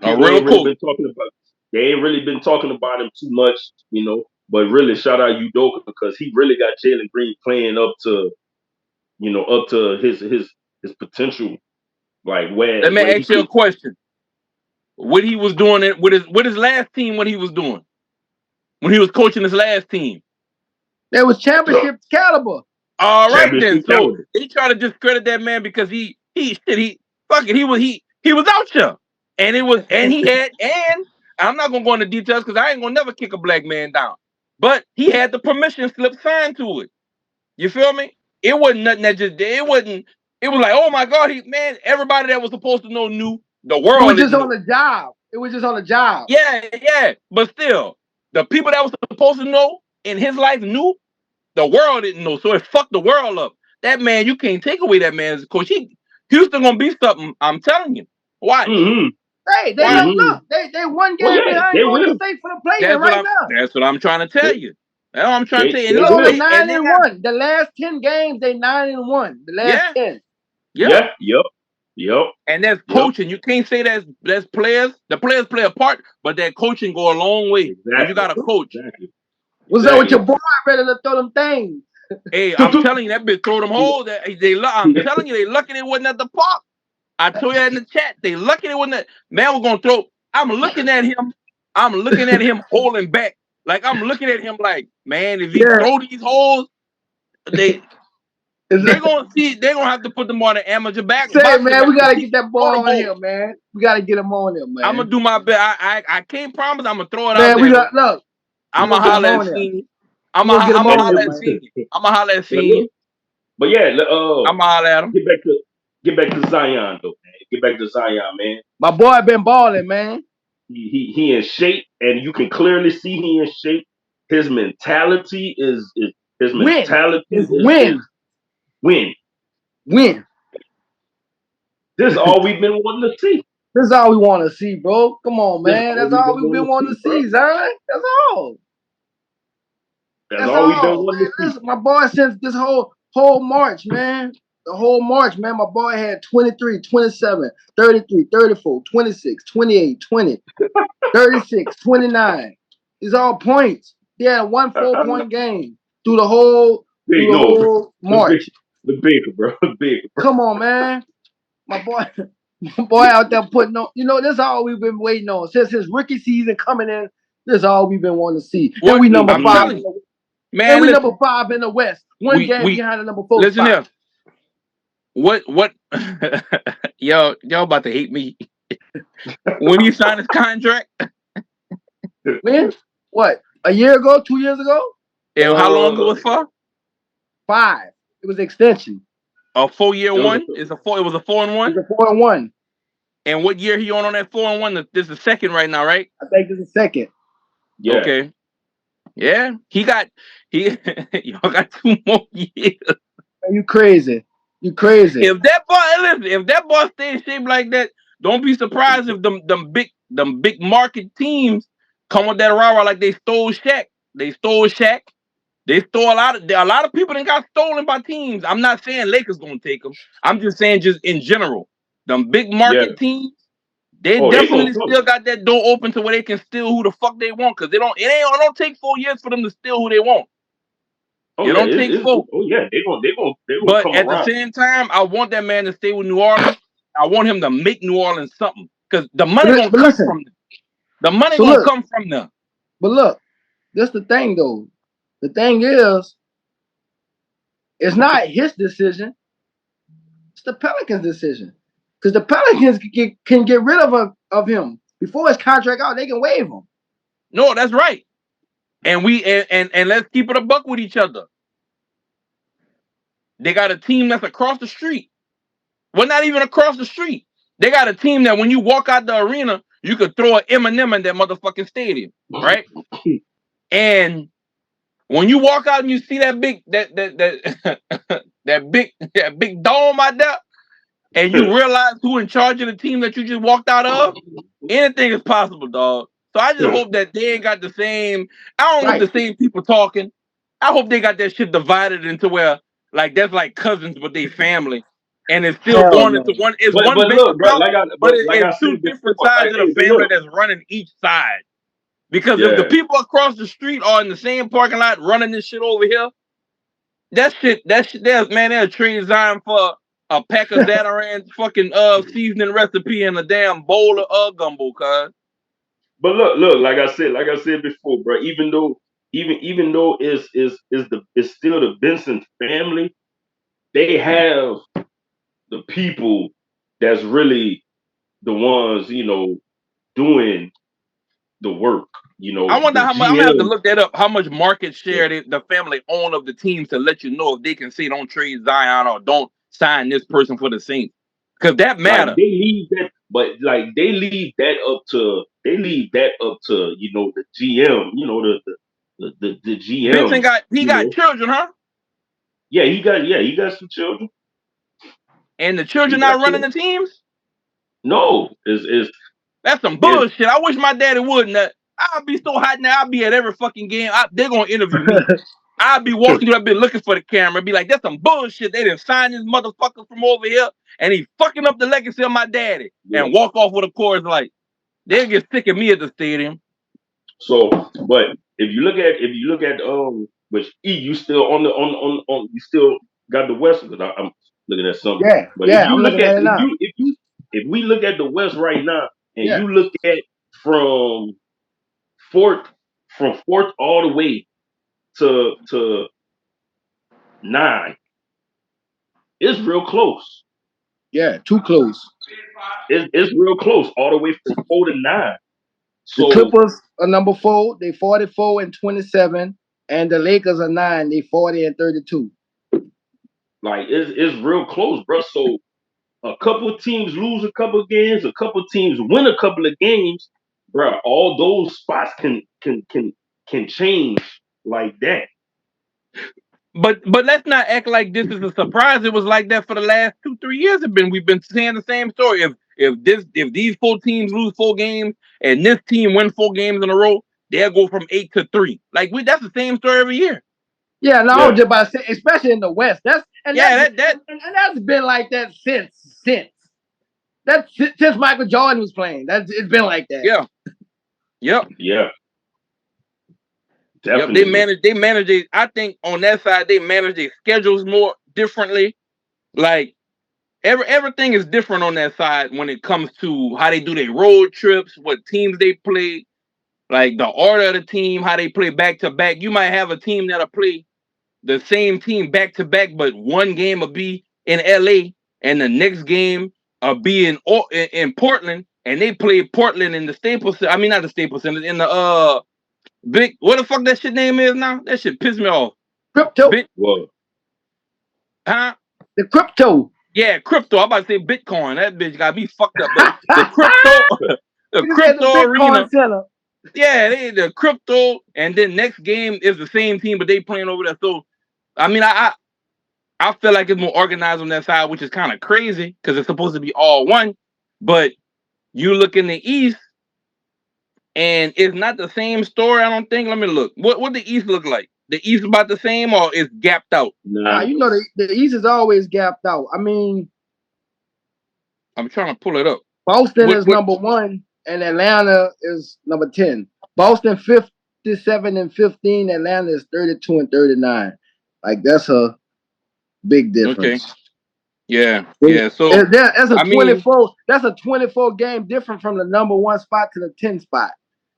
A people real ain't really coach. been talking about. They ain't really been talking about him too much, you know. But really, shout out Udoka because he really got Jalen Green playing up to, up to his potential. Like Let me where he ask you a could. question. What he was doing it with his last team, what he was doing when he was coaching his last team. There was championship caliber. All right then. Championship So caliber. they try to discredit that man because he fuck it, he was out here. And it was and he had and I'm not gonna go into details because I ain't gonna never kick a black man down. But he had the permission slip signed to it. You feel me? It wasn't nothing that just it wasn't. It was like, oh my God, everybody that was supposed to know knew. The It was world just didn't on know. the job. It was just on the job. Yeah. But still, the people that was supposed to know in his life knew. The world didn't know, so it fucked the world up. That man, you can't take away that man's coach. Houston gonna be something. I'm telling you. Watch. Mm-hmm. Hey, Mm-hmm. they one Well, game yeah, behind they Golden will. State for the play-in right now. That's what I'm trying to tell They you. That's what I'm trying to tell you. And They they look, over will. 9-1. The last 10 games, they 9-1. The last yeah, 10. yeah. Yeah. Yep. And that's Yep. coaching. You can't say that's players. The players play a part, but that coaching go a long way when you Exactly. got a coach. What's up with your boy? Ready to throw them things? Hey, I'm telling you, that bitch throw them holes. I'm telling you, they lucky they wasn't at the park. I told you that in the chat. They lucky they wasn't. Man was gonna throw. I'm looking at him. I'm looking at him holding back. Like I'm looking at him like, man, if he throw these holes, they gonna see. They gonna have to put them on the amateur Say, boxing man, match. we gotta get that boy Throw them on holes. here, man. We gotta get him on here, man. I'm gonna do my best. I can't promise. I'm gonna throw it out Man, there. we got look. I'm gonna gonna get him holler at on there. Senior. I'm gonna get him gonna on holler there, at man. Senior. I'm gonna holler at Senior. But yeah, I'm gonna holler at him. get back to Zion though, man. Get back to Zion, man. My boy been balling, man. He in shape, and you can clearly see he in shape. His mentality is Win. It's is win. Win. This is all we've been wanting to see. This is all we want to see, bro. Come on, This is man. all That's we've all been we've been wanting to bro. see, Zion. That's all. That's all we've been wanting Man, to see. listen, my boy, since this whole March, man. The whole March, man, my boy had 23, 27, 33, 34, 26, 28, 20, 36, 29. These all points. He had a 1 4-point game through the whole March. The bigger, bro. The bigger, bro. Come on, man. My boy out there putting on, this is all we've been waiting on. Since his rookie season coming in, this is all we've been wanting to see. And we number I'm 5. telling you, man. And we Listen, number 5 in the West. One game behind the number 4 listen spot. here. What y'all about to hate me. When he signed his contract? When? What? A year ago? 2 years ago? And how long it was for? 5. It was extension. A 4-year one? It was a 4-1? It was a 4-1. And what year he on that 4-1? This is the second right now, right? I think this is second. Yeah. Okay. Yeah. Y'all got 2 more years. Man, you crazy. You crazy. If that boy stay in shape like that, don't be surprised if them big market teams come with that rah-rah like they stole Shaq. They stole Shaq. They stole a lot of people that got stolen by teams. I'm not saying Lakers gonna take them. I'm just saying just in general. Them big market teams, they definitely still got that door open to where they can steal who the fuck they want. Cause it don't take 4 years for them to steal who they want. It don't take 4. Oh yeah, they gonna But come at around. the same time, I want that man to stay with New Orleans. I want him to make New Orleans something. Because the money gonna come from them. The money gonna come from them. But look, this the thing though. The thing is, it's not his decision. It's the Pelicans' decision. Because the Pelicans can get rid of him. Before his contract out, they can waive him. No, that's right. And and let's keep it a buck with each other. They got a team that's across the street. Well, not even across the street. They got a team that when you walk out the arena, you could throw an M&M in that motherfucking stadium, right? And when you walk out and you see that big that big dome out there, and you realize who in charge of the team that you just walked out of, anything is possible, dog. So I just hope that they ain't got the same. I don't want the same people talking. I hope they got that shit divided into where like that's like cousins with their family, and it's still going into one. It's but one bank look, bro, account, but like I it's two said different before, sides of the hey, but family look, that's running each side. Because if the yeah. people across the street are in the same parking lot running this shit over here, that shit, there's man, they'll trade Zion for a pack of Zatarain's fucking seasoning recipe and a damn bowl of gumbo, cuz. But look, like I said before, bro. Even though it's still the Benson family, they have the people that's really the ones, doing the work. I wonder The how much. I'm gonna have to GM. look that up. How much market share the family own of the teams to let you know if they can say don't trade Zion or don't sign this person for the Saints, because that Like matter. they leave that, but like they leave that up to the GM, the Benson GM, got children, huh? he got some children. And the He children got not running children. the teams. No, is That's some is bullshit. I wish my daddy wouldn't. I'd be so hot now. I'd be at every fucking game. They're gonna interview me. I'd be walking through. I'd be looking for the camera. Be like, "That's some bullshit. They didn't sign this motherfucker from over here, and he fucking up the legacy of my daddy." yeah. And walk off with a chorus like, they'll get sick of me at the stadium. So, but if you look at which you still you still got the West because I'm looking at something. But if I'm you look looking at at it now. if we look at the West right now and Yeah. you look at from fourth all the way to 9, it's real close. Yeah, too close. It's real close all the way from 4 to 9. The So Clippers are number 4. They 44 and 27, and the Lakers are 9. They 40 and 32. like it's real close, bro. So a couple of teams lose a couple of games, a couple of teams win a couple of games, bro. All those spots can change like that. But let's not act like this is a surprise. It was like that for the last 2-3 years. We've been saying the same story. If these 4 teams lose 4 games and this team win 4 games in a row, they'll go from 8 to 3. Like that's the same story every year. Yeah, no, I was just about to say, especially in the West. That's been like that since Michael Jordan was playing. It's been like that. Yeah. Yep. Yeah. Yep. Definitely. They manage it. I think on that side they manage their schedules more differently. Like everything is different on that side when it comes to how they do their road trips, what teams they play, like the order of the team, how they play back to back. You might have a team that'll play the same team back to back, but one game will be in LA and the next game will be in Portland, and they play Portland in the Staples Center. I mean, not the Staples Center, in the big, what the fuck that shit name is now? That shit pissed me off. Crypto. Whoa. Huh? The crypto. Yeah, crypto. I'm about to say Bitcoin. That bitch got me fucked up. But the crypto arena. Center. Yeah, the crypto, and then next game is the same team, but they playing over there. So, I mean, I feel like it's more organized on that side, which is kind of crazy because it's supposed to be all one. But you look in the East, and it's not the same story. I don't think. Let me look. What the East look like? The East about the same, or is gapped out? Nah, you know the East is always gapped out. I mean, I'm trying to pull it up. Boston is number 1, and Atlanta is number 10. Boston 57 and 15. Atlanta is 32 and 39. Like that's a big difference. Okay. Yeah. So that's a 24. That's a 24 game different from the number 1 spot to the 10 spot.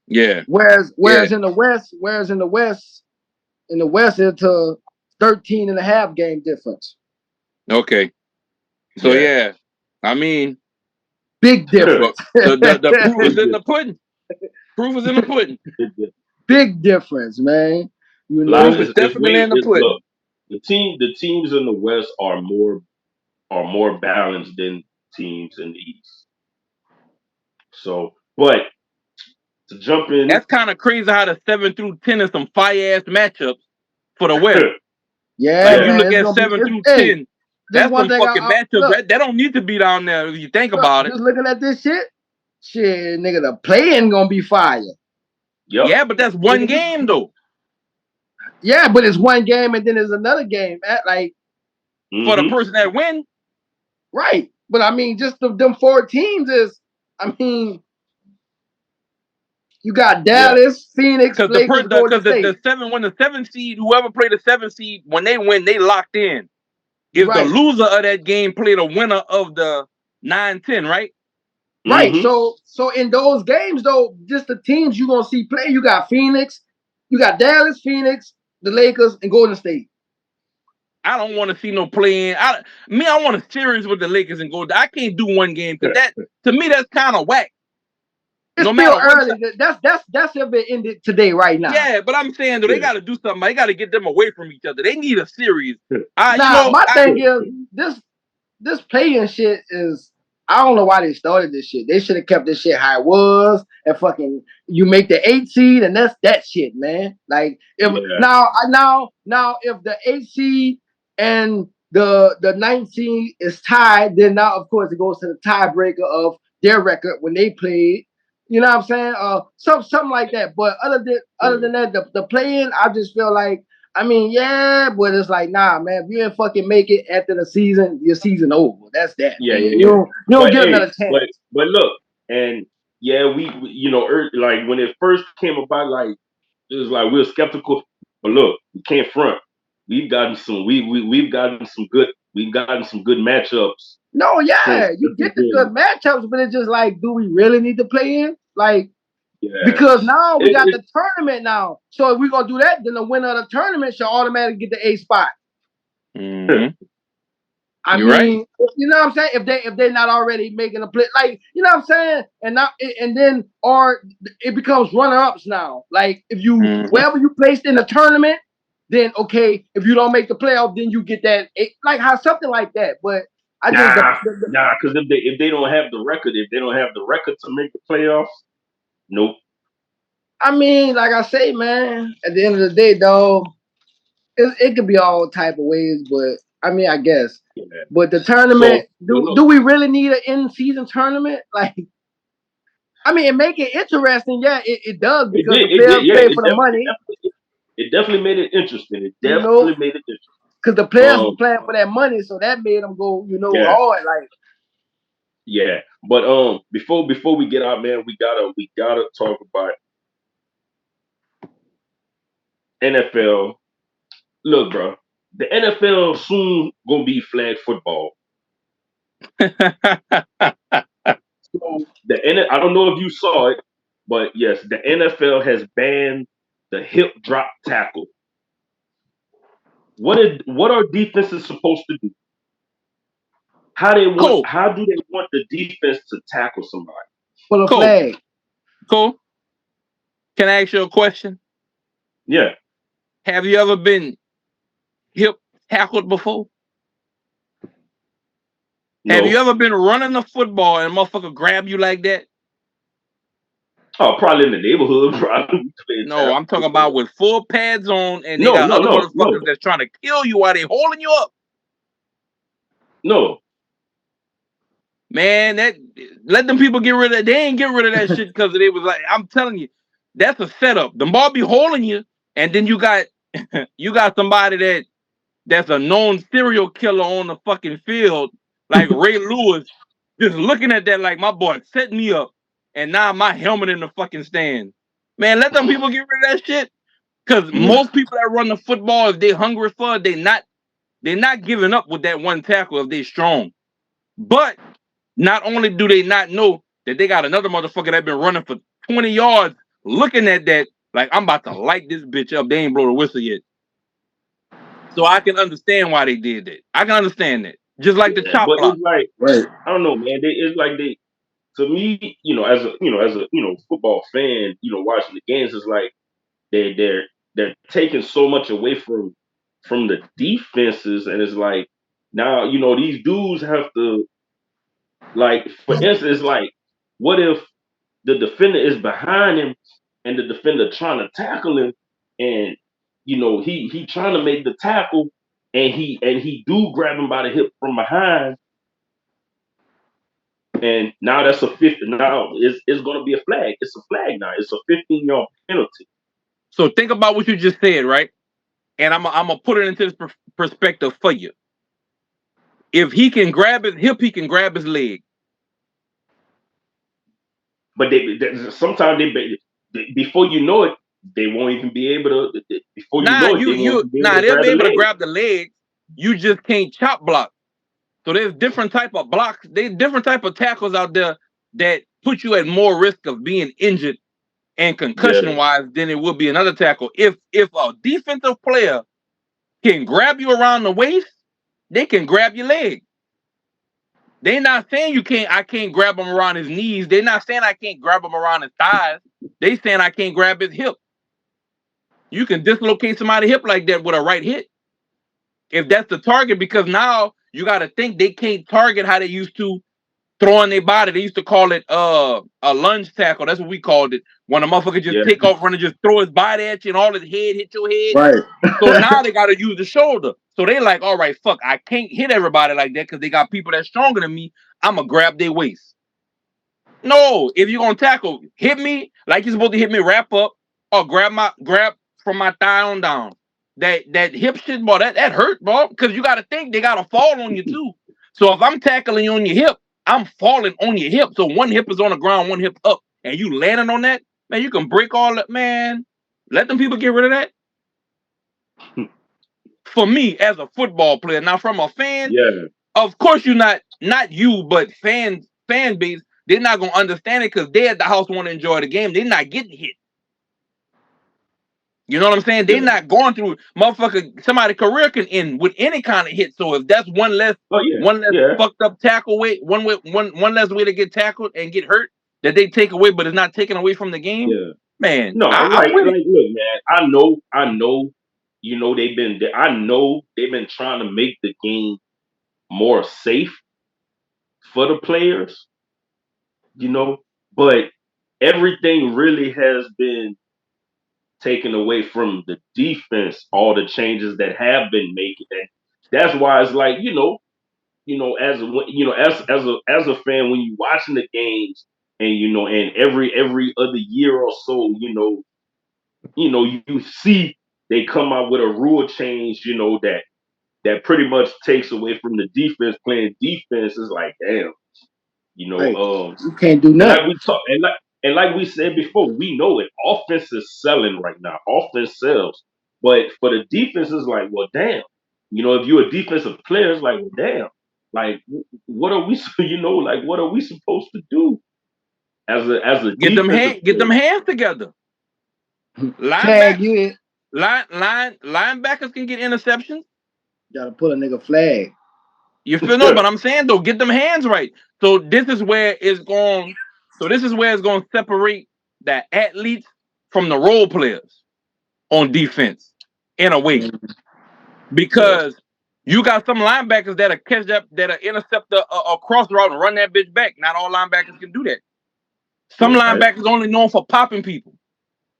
Yeah. Whereas in the West, it's a 13 and a half game difference. Okay. So yeah. I mean, big difference. The proof is in the pudding. Proof is in the pudding. Big difference, man. You know, proof is definitely in the pudding. Look, the teams in the West are more balanced than teams in the East. So, but to jump in, that's kind of crazy how the 7 through 10 is some fire ass matchups for the West. Yeah, like you look at 7 through 10. That's some fucking matchups. That don't need to be down there if you think about it. Just looking at this shit, nigga, the play-in gonna be fire. Yep. Yeah, but that's one game though. Yeah, but it's one game and then there's another game. Like for the person that win. Right. But I mean, just them 4 teams is, I mean, you got Dallas, Phoenix, Lakers, Golden State. The 7 seed, whoever played the 7 seed, when they win, they locked in. If the loser of that game play the winner of the 9-10, right? Right. So in those games though, just the teams you gonna see play, you got Phoenix, you got Dallas, Phoenix, the Lakers, and Golden State. I don't want to see no playing. I want a series with the Lakers and Golden. I can't do one game because that to me that's kind of whack. It's still early. That's if it ended today, right now. Yeah, but I'm saying though, they got to do something. They got to get them away from each other. They need a series. My thing is this playing shit is. I don't know why they started this shit. They should have kept this shit how it was and fucking you make the 8 seed and that's that shit, man. Like if now if the 8 seed and the 9 seed is tied, then now of course it goes to the tiebreaker of their record when they played. You know what I'm saying? Something like that. But other than that, the play-in, I just feel like, I mean, yeah, but it's like, nah, man, if you didn't fucking make it after the season, your season over. That's that. Yeah, man. yeah. You don't get another chance. But look, and yeah, we like when it first came about, like it was like we were skeptical. But look, we can't front. We've gotten some good matchups. No, yeah, you get the good matchups, but it's just like, do we really need to play in? Like, because now we got the tournament now. So if we're gonna do that, then the winner of the tournament should automatically get the A spot. Mm-hmm. I mean, right. You know what I'm saying? If they're not already making a play, like, you know what I'm saying? And then it becomes runner-ups now. Like if you wherever you placed in the tournament, then okay, if you don't make the playoff, then you get that something like that. But I just because if they don't have the record, to make the playoffs, nope. I mean, like I say, man, at the end of the day, though, it could be all type of ways, but I mean, I guess. Yeah. But the tournament, do we really need an in-season tournament? Like, I mean, it make it interesting. Yeah, it does because the players play for the money. It definitely made it interesting. Made it interesting. Because the players were playing for that money, so that made them go, hard. Like, yeah. But before we get out, man, we gotta talk about NFL. Look, bro, the NFL soon gonna be flag football. So I don't know if you saw it, but yes, the NFL has banned the hip drop tackle. What are defenses supposed to do? How do they want the defense to tackle somebody? For a flag. Cool. Can I ask you a question? Yeah. Have you ever been hip tackled before? No. Have you ever been running the football and a motherfucker grab you like that? Oh, probably in the neighborhood, probably. No, I'm talking about with full pads on and they got other motherfuckers that's trying to kill you while they holding you up. No. Man, let them people get rid of that. They ain't get rid of that shit because they was like, I'm telling you, that's a setup. The ball be holding you, and then you got somebody that's a known serial killer on the fucking field, like Ray Lewis, just looking at that like my boy set me up, and now my helmet in the fucking stand. Man, let them people get rid of that shit. Because most people that run the football, if they hungry for it, they're not giving up with that one tackle if they strong. But not only do they not know that they got another motherfucker that been running for 20 yards looking at that like I'm about to light this bitch up. They ain't blow the whistle yet. So I can understand why they did that. I can understand that. Just like the chop block. It's like, I don't know, man. To me, as a football fan, watching the games, it's like they're taking so much away from the defenses, and it's like now these dudes have to, like, for instance, like, what if the defender is behind him and the defender trying to tackle him, and he trying to make the tackle, and he do grab him by the hip from behind, And now that's a 50. Now it's going to be a flag. It's a flag now. It's a 15-yard penalty. So think about what you just said, right? And I'm gonna put it into this perspective for you. If he can grab his hip, he can grab his leg. But sometimes before you know it, they won't even be able to. Before you know it, they won't be able to they'll grab be able the to leg. grab the leg. You just can't chop block. So there's different type of blocks. There's different type of tackles out there that put you at more risk of being injured and concussion wise than it would be another tackle. If a defensive player can grab you around the waist, they can grab your leg. They're not saying I can't grab him around his knees. They're not saying I can't grab him around his thighs. They saying I can't grab his hip. You can dislocate somebody's hip like that with a right hit. If that's the target, because now you got to think they can't target how they used to throwing their body. They used to call it a lunge tackle. That's what we called it. When a motherfucker just take off running, just throw his body at you and all his head hit your head. Right. So now they got to use the shoulder. So they like, all right, fuck, I can't hit everybody like that because they got people that's stronger than me. I'm going to grab their waist. No, if you're going to tackle, hit me like you're supposed to hit me, wrap up, or grab from my thigh on down. That hip shit, boy, that hurt, bro. Because you got to think they got to fall on you too. So if I'm tackling you on your hip, I'm falling on your hip. So one hip is on the ground, one hip up, and you landing on that, man, you can break all that, man. Let them people get rid of that. For me, as a football player, now from a fan, of course you're not you, but fan base, they're not gonna understand it because they at the house want to enjoy the game. They're not getting hit. You know what I'm saying? They're not going through motherfucker. Somebody's career can end with any kind of hit. So if that's one less fucked up tackle way, one less way to get tackled and get hurt that they take away, but it's not taken away from the game. Yeah. Man, No, I'm with it. Look, man, I know. You know I know they've been trying to make the game more safe for the players. You know, but everything really has been taken away from the defense. All the changes that have been making, and that's why it's like as a fan when you watching the games, and and every other year or so, you see they come out with a rule change, that pretty much takes away from the defense playing defense. Is like, damn, Right. You can't do nothing. like we talk, and like we said before, we know it. Offense is selling right now. Offense sells, but for the defense, is like, well, damn. If you're a defensive player, it's like, well, damn. Like, what are we? Like, what are we supposed to do as a get them hands together. Flag you in. Linebackers can get interceptions. You gotta put a nigga flag. You feel no, but I'm saying though, get them hands right. So this is where it's going. So this is where it's going to separate the athletes from the role players on defense in a way, because you got some linebackers that'll catch up, that'll intercept a cross route and run that bitch back. Not all linebackers can do that. Some linebackers only known for popping people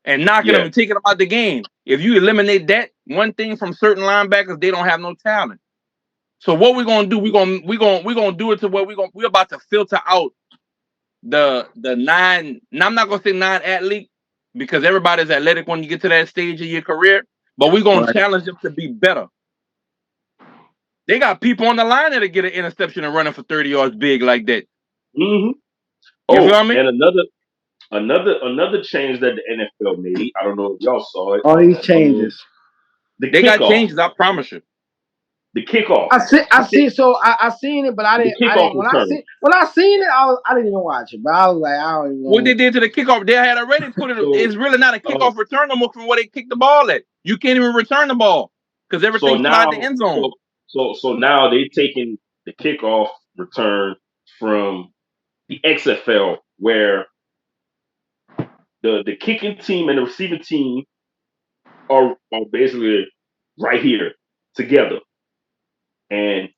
and knocking them and taking them out the game. If you eliminate that one thing from certain linebackers, they don't have no talent. So what we're gonna do? We're gonna do it to where we're about to filter out the nine. Now I'm not gonna say non-athlete because everybody's athletic when you get to that stage of your career, but we're gonna challenge them to be better. They got people on the line that'll get an interception and running for 30 yards big like that. Mm-hmm. You feel me? And another change that the NFL made. I don't know if y'all saw it. All these changes. They got changes. I promise you. The kickoff. I see. So I seen it, but I didn't. When I seen it, I didn't even watch it. But I was like, I don't even. What they did to the kickoff, they had already put it. It's really not a kickoff return no more from where they kicked the ball at. You can't even return the ball because everything's inside the end zone. So now they taking the kickoff return from the XFL, where the kicking team and the receiving team are basically right here together. And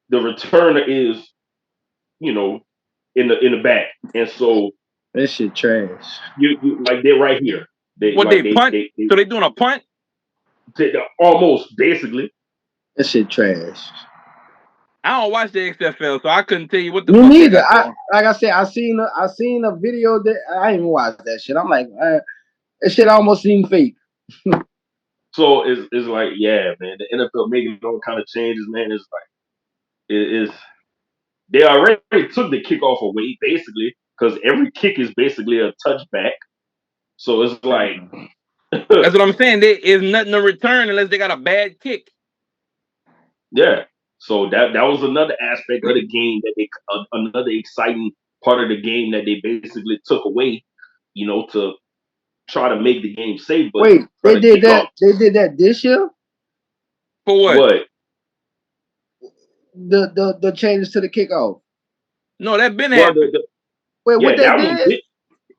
the returner is, in the back, and so this shit trash. You like they're right here. They punt? So they doing a punt? Almost, basically. This shit trash. I don't watch the XFL, so I couldn't tell you what the Me fuck they neither. got going. Like I said, I seen a video that I didn't even watch that shit. I'm like, that shit almost seemed fake. So it's like, yeah, man, the NFL making all kind of changes, man. It's like it is. They already took the kickoff away, basically, because every kick is basically a touchback. So it's like, That's what I'm saying. There is nothing to return unless they got a bad kick. yeah. So that was another aspect of the game that they another exciting part of the game that they basically took away, to try to make the game safe, but Wait, try they to did kick that. off. They did that this year. For what? What? The changes to the kickoff. No, that been Well, happened. Wait, what yeah, they that one did? bit.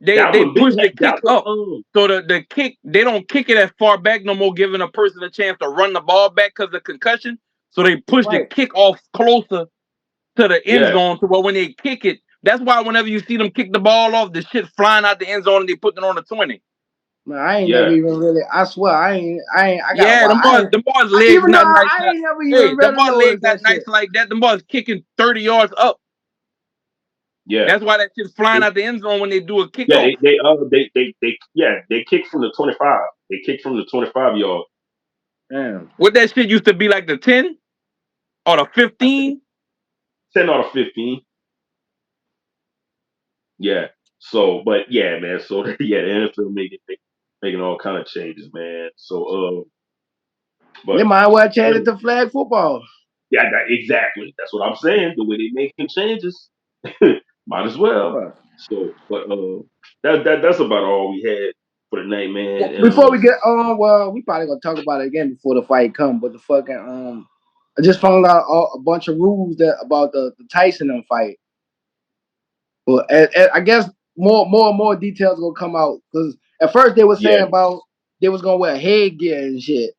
They That one bit. push the kick That one. up. So the kick, they don't kick it as far back no more, giving a person a chance to run the ball back because of concussion. So they push the Right. kick off closer to the end Yeah. zone to where when they kick it, that's why whenever you see them kick the ball off, the shit flying out the end zone and they put it on the 20. Man, I ain't Yeah. never even really. I swear, I got. Yeah, the boys legs Even though not nice. I ain't never Hey, even the really boys legs noticed not that nice shit. like that. The boys kicking 30 yards up. Yeah. That's why that shit's flying out the end zone when they do a kickoff. Yeah, they kick from the 25. They kick from the 25 yard. Damn. What that shit used to be like the 10 or the 15? 10 out of 15. Yeah. So, but yeah, man. So yeah, the NFL making all kind of changes, man. So but They might well change it to flag football. yeah, exactly. That's what I'm saying. The way they making changes, might as well. Right. So, but that's about all we had for the night, man. And Before we get on, well, we probably gonna talk about it again before the fight come. But the fucking I just found out a bunch of rules about the Tyson and fight. But I guess more and more details gonna come out because at first they were saying about they was gonna wear headgear and shit.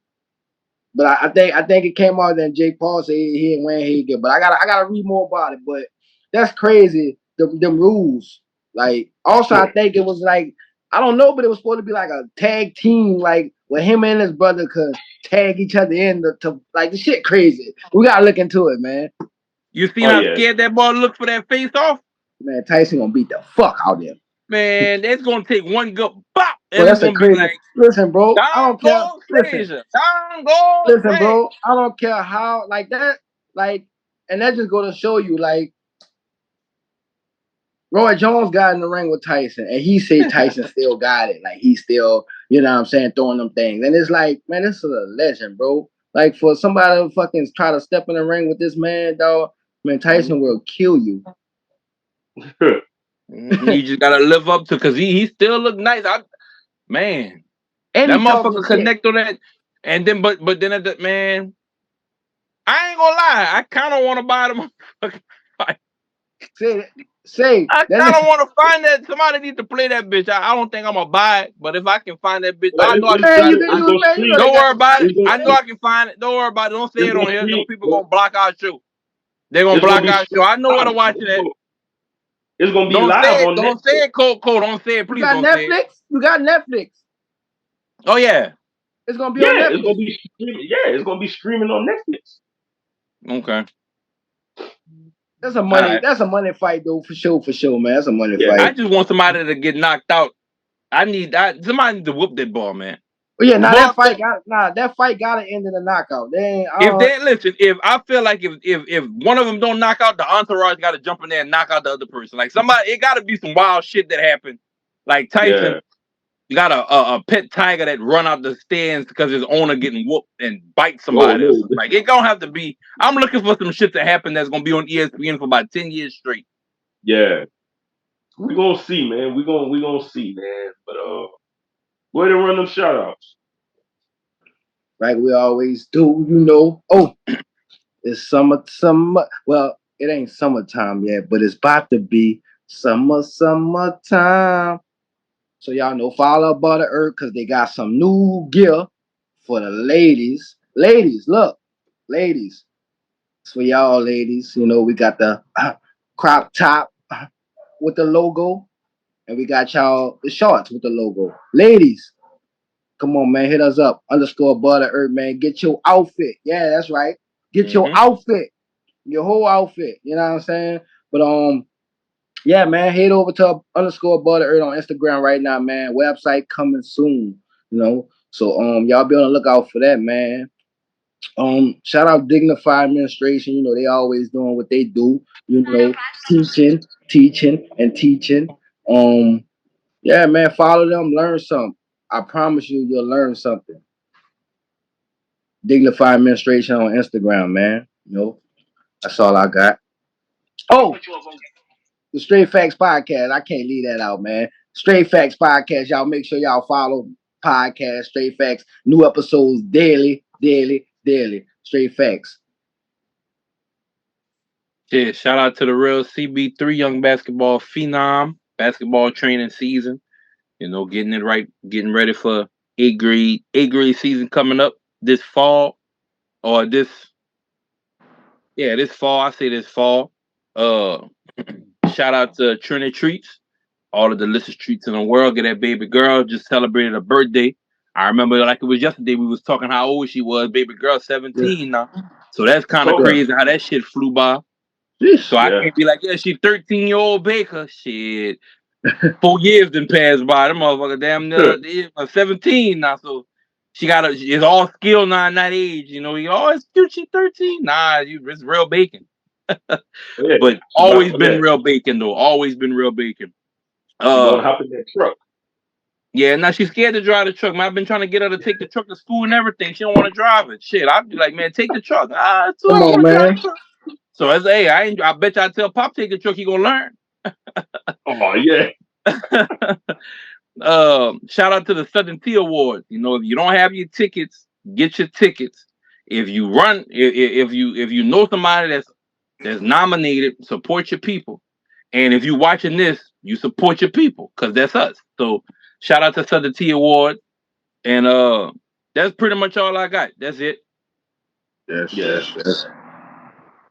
But I think it came out that Jake Paul said he ain't wearing headgear. But I gotta read more about it. But that's crazy. Them rules. Like also I think it was like I don't know, but it was supposed to be like a tag team, like where him and his brother could tag each other in to like the shit crazy. We gotta look into it, man. You seen how scared that boy looked for that face off? Man, Tyson gonna beat the fuck out of him. Man, it's gonna take one good bop, and Well, it's gonna be like, listen, bro. I don't care. Listen, listen, bro. I don't care how like that, like, and that just go to show you, like, Roy Jones got in the ring with Tyson, and he said Tyson still got it. Like, he still, you know what I'm saying, throwing them things. And it's like, man, this is a legend, bro. Like, for somebody to fucking try to step in the ring with this man, dog, man, Tyson will kill you. You just gotta live up to, because he still look nice. Man, and that motherfucker connect on that. And then, but then at the, man, I ain't gonna lie, I kind of want to buy the motherfucking fight. Say, I kind of want to find that. Somebody need to play that bitch. I don't think I'm gonna buy it, but if I can find that bitch, I know I can find it. Don't worry about it. I know I can find it. Don't worry about it. Don't say it on here. Those people gonna block our show. They're gonna block our show. I know where to watch it at. It's gonna be live on Netflix. Don't say it, Cole. Don't say it, please. You got Netflix? You got Netflix. Oh yeah. It's gonna be on Netflix. It's gonna be streaming. Yeah, it's gonna be streaming on Netflix. Okay. That's a money fight though, for sure, man. That's a money fight. I just want somebody to get knocked out. Somebody to whoop that ball, man. Well, yeah, that fight gotta end in a knockout. If I feel like if one of them don't knock out, the entourage gotta jump in there and knock out the other person. Like somebody, it gotta be some wild shit that happened. Like Tyson got a pet tiger that run out the stands because his owner getting whooped and bite somebody. Like it gonna have to be. I'm looking for some shit to happen that's gonna be on ESPN for about 10 years straight. Yeah. We're gonna see, man. We're gonna see, man. But where to run them shout outs? Like we always do, you know. Oh, it's summer. Well, it ain't summertime yet, but it's about to be summertime. So y'all know, follow Butter Earth because they got some new gear for the ladies. Ladies, look, ladies. It's for y'all, ladies. You know, we got the crop top with the logo, and we got y'all the shorts with the logo. Ladies, come on, man, hit us up. _Butter Earth, man. Get your outfit. Yeah, that's right. Get your outfit. Your whole outfit. You know what I'm saying? But yeah, man, head over to _Butter on Instagram right now, man. Website coming soon. You know. So y'all be on the lookout for that, man. Shout out Dignified Administration. You know, they always doing what they do, you know, teaching and teaching. Yeah, man, follow them, learn something. I promise you'll learn something. Dignified Administration on Instagram, man. You know, that's all I got. Oh, the Straight Facts Podcast. I can't leave that out, man. Straight Facts Podcast. Y'all make sure y'all follow podcast Straight Facts. New episodes daily. Straight Facts. Yeah, shout out to the real CB3 young basketball phenom, basketball training season. You know, getting it right, getting ready for eighth grade season coming up this fall or this fall. I say this fall. Shout out to Trinity Treats, all the delicious treats in the world. Get that baby girl just celebrated a birthday. I remember like it was yesterday. We was talking how old she was. Baby girl, 17 now. So that's kind of crazy how that shit flew by. So I can't be like, yeah, she 13-year-old baker. Shit. 4 years done passed by. Them motherfucker damn near 17 now. So she got it's all skill now in that age. You know, it's cute, she 13. Nah, it's real bacon. But always been real bacon though. Always been real bacon. She gonna hop in that truck. Yeah, now she's scared to drive the truck. Man, I've been trying to get her to take the truck to school and everything. She don't want to drive it. Shit, I'd be like, man, take the truck. Come on, man. So I say, hey, I bet you I tell Pop take the truck, he gonna learn. Oh yeah. Shout out to the Southern Tea Awards. You know, if you don't have your tickets, get your tickets. If you run, if you know somebody that's nominated, support your people. And if you watching this, you support your people because that's us. So shout out to Southern Tea Award. And that's pretty much all I got. That's it. Yes.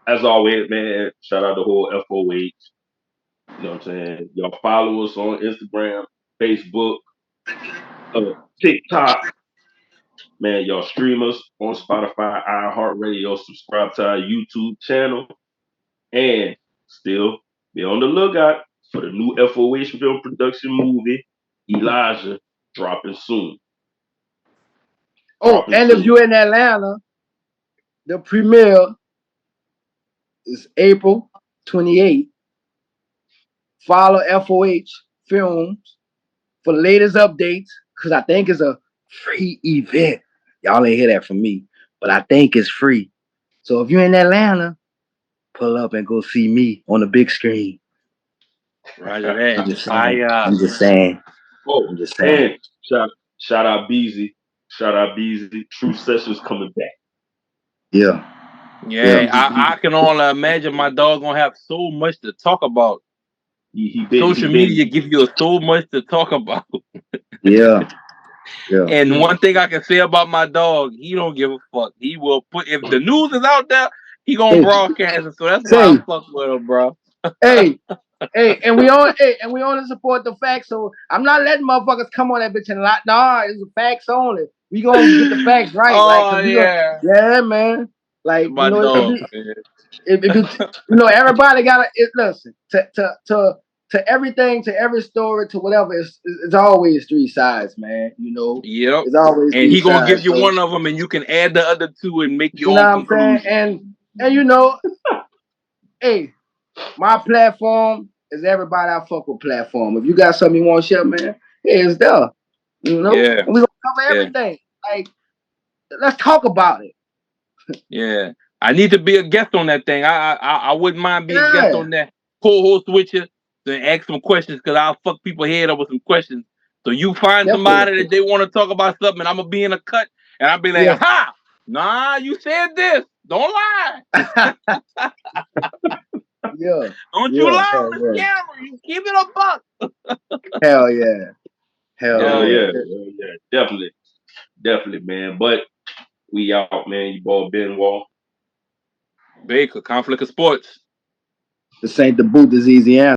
As always, man, shout out the whole FOH. You know what I'm saying? Y'all follow us on Instagram, Facebook, TikTok. Man, y'all stream us on Spotify, iHeartRadio, subscribe to our YouTube channel, and still be on the lookout for the new FOH film production movie, Elijah, dropping soon. If you're in Atlanta, the premiere is April 28th. Follow FOH Films for the latest updates because I think it's a free event. Y'all ain't hear that from me, but I think it's free. So if you're in Atlanta, pull up and go see me on the big screen. Roger that. I'm just saying. And shout out Beezy. Shout out Beezy. True Sessions coming back. Yeah. I can only imagine my dog gonna have so much to talk about. Social media give you so much to talk about. Yeah. And one thing I can say about my dog, he don't give a fuck. He will put if the news is out there, he gonna broadcast it. So that's why I fuck with him, bro. and we on to support the facts. So I'm not letting motherfuckers come on that bitch and lie. Nah, it's the facts only. We gonna get the facts right. Oh yeah, man. Like my dog. Everybody gotta listen to everything, to every story, to whatever. It's always three sides, man. Yep. It's always. And he gonna give you one of them, and you can add the other two and make your own conclusion. And hey, my platform is everybody I fuck with platform. If you got something you want to share, man, it's there. And we gonna cover everything. Like, let's talk about it. Yeah. I need to be a guest on that thing. I wouldn't mind being a guest on that. Co-host with you to ask some questions because I'll fuck people head up with some questions. So you find somebody that they want to talk about something, and I'm gonna be in a cut, and I'll be like, "Ha! Nah, you said this. Don't lie." Don't you lie on the camera. You keep it a buck. Hell yeah. Hell yeah. Definitely, man. But we out, man. You boy Benoit. Baker, Conflict of Sports. This ain't the boot, this Eazyana.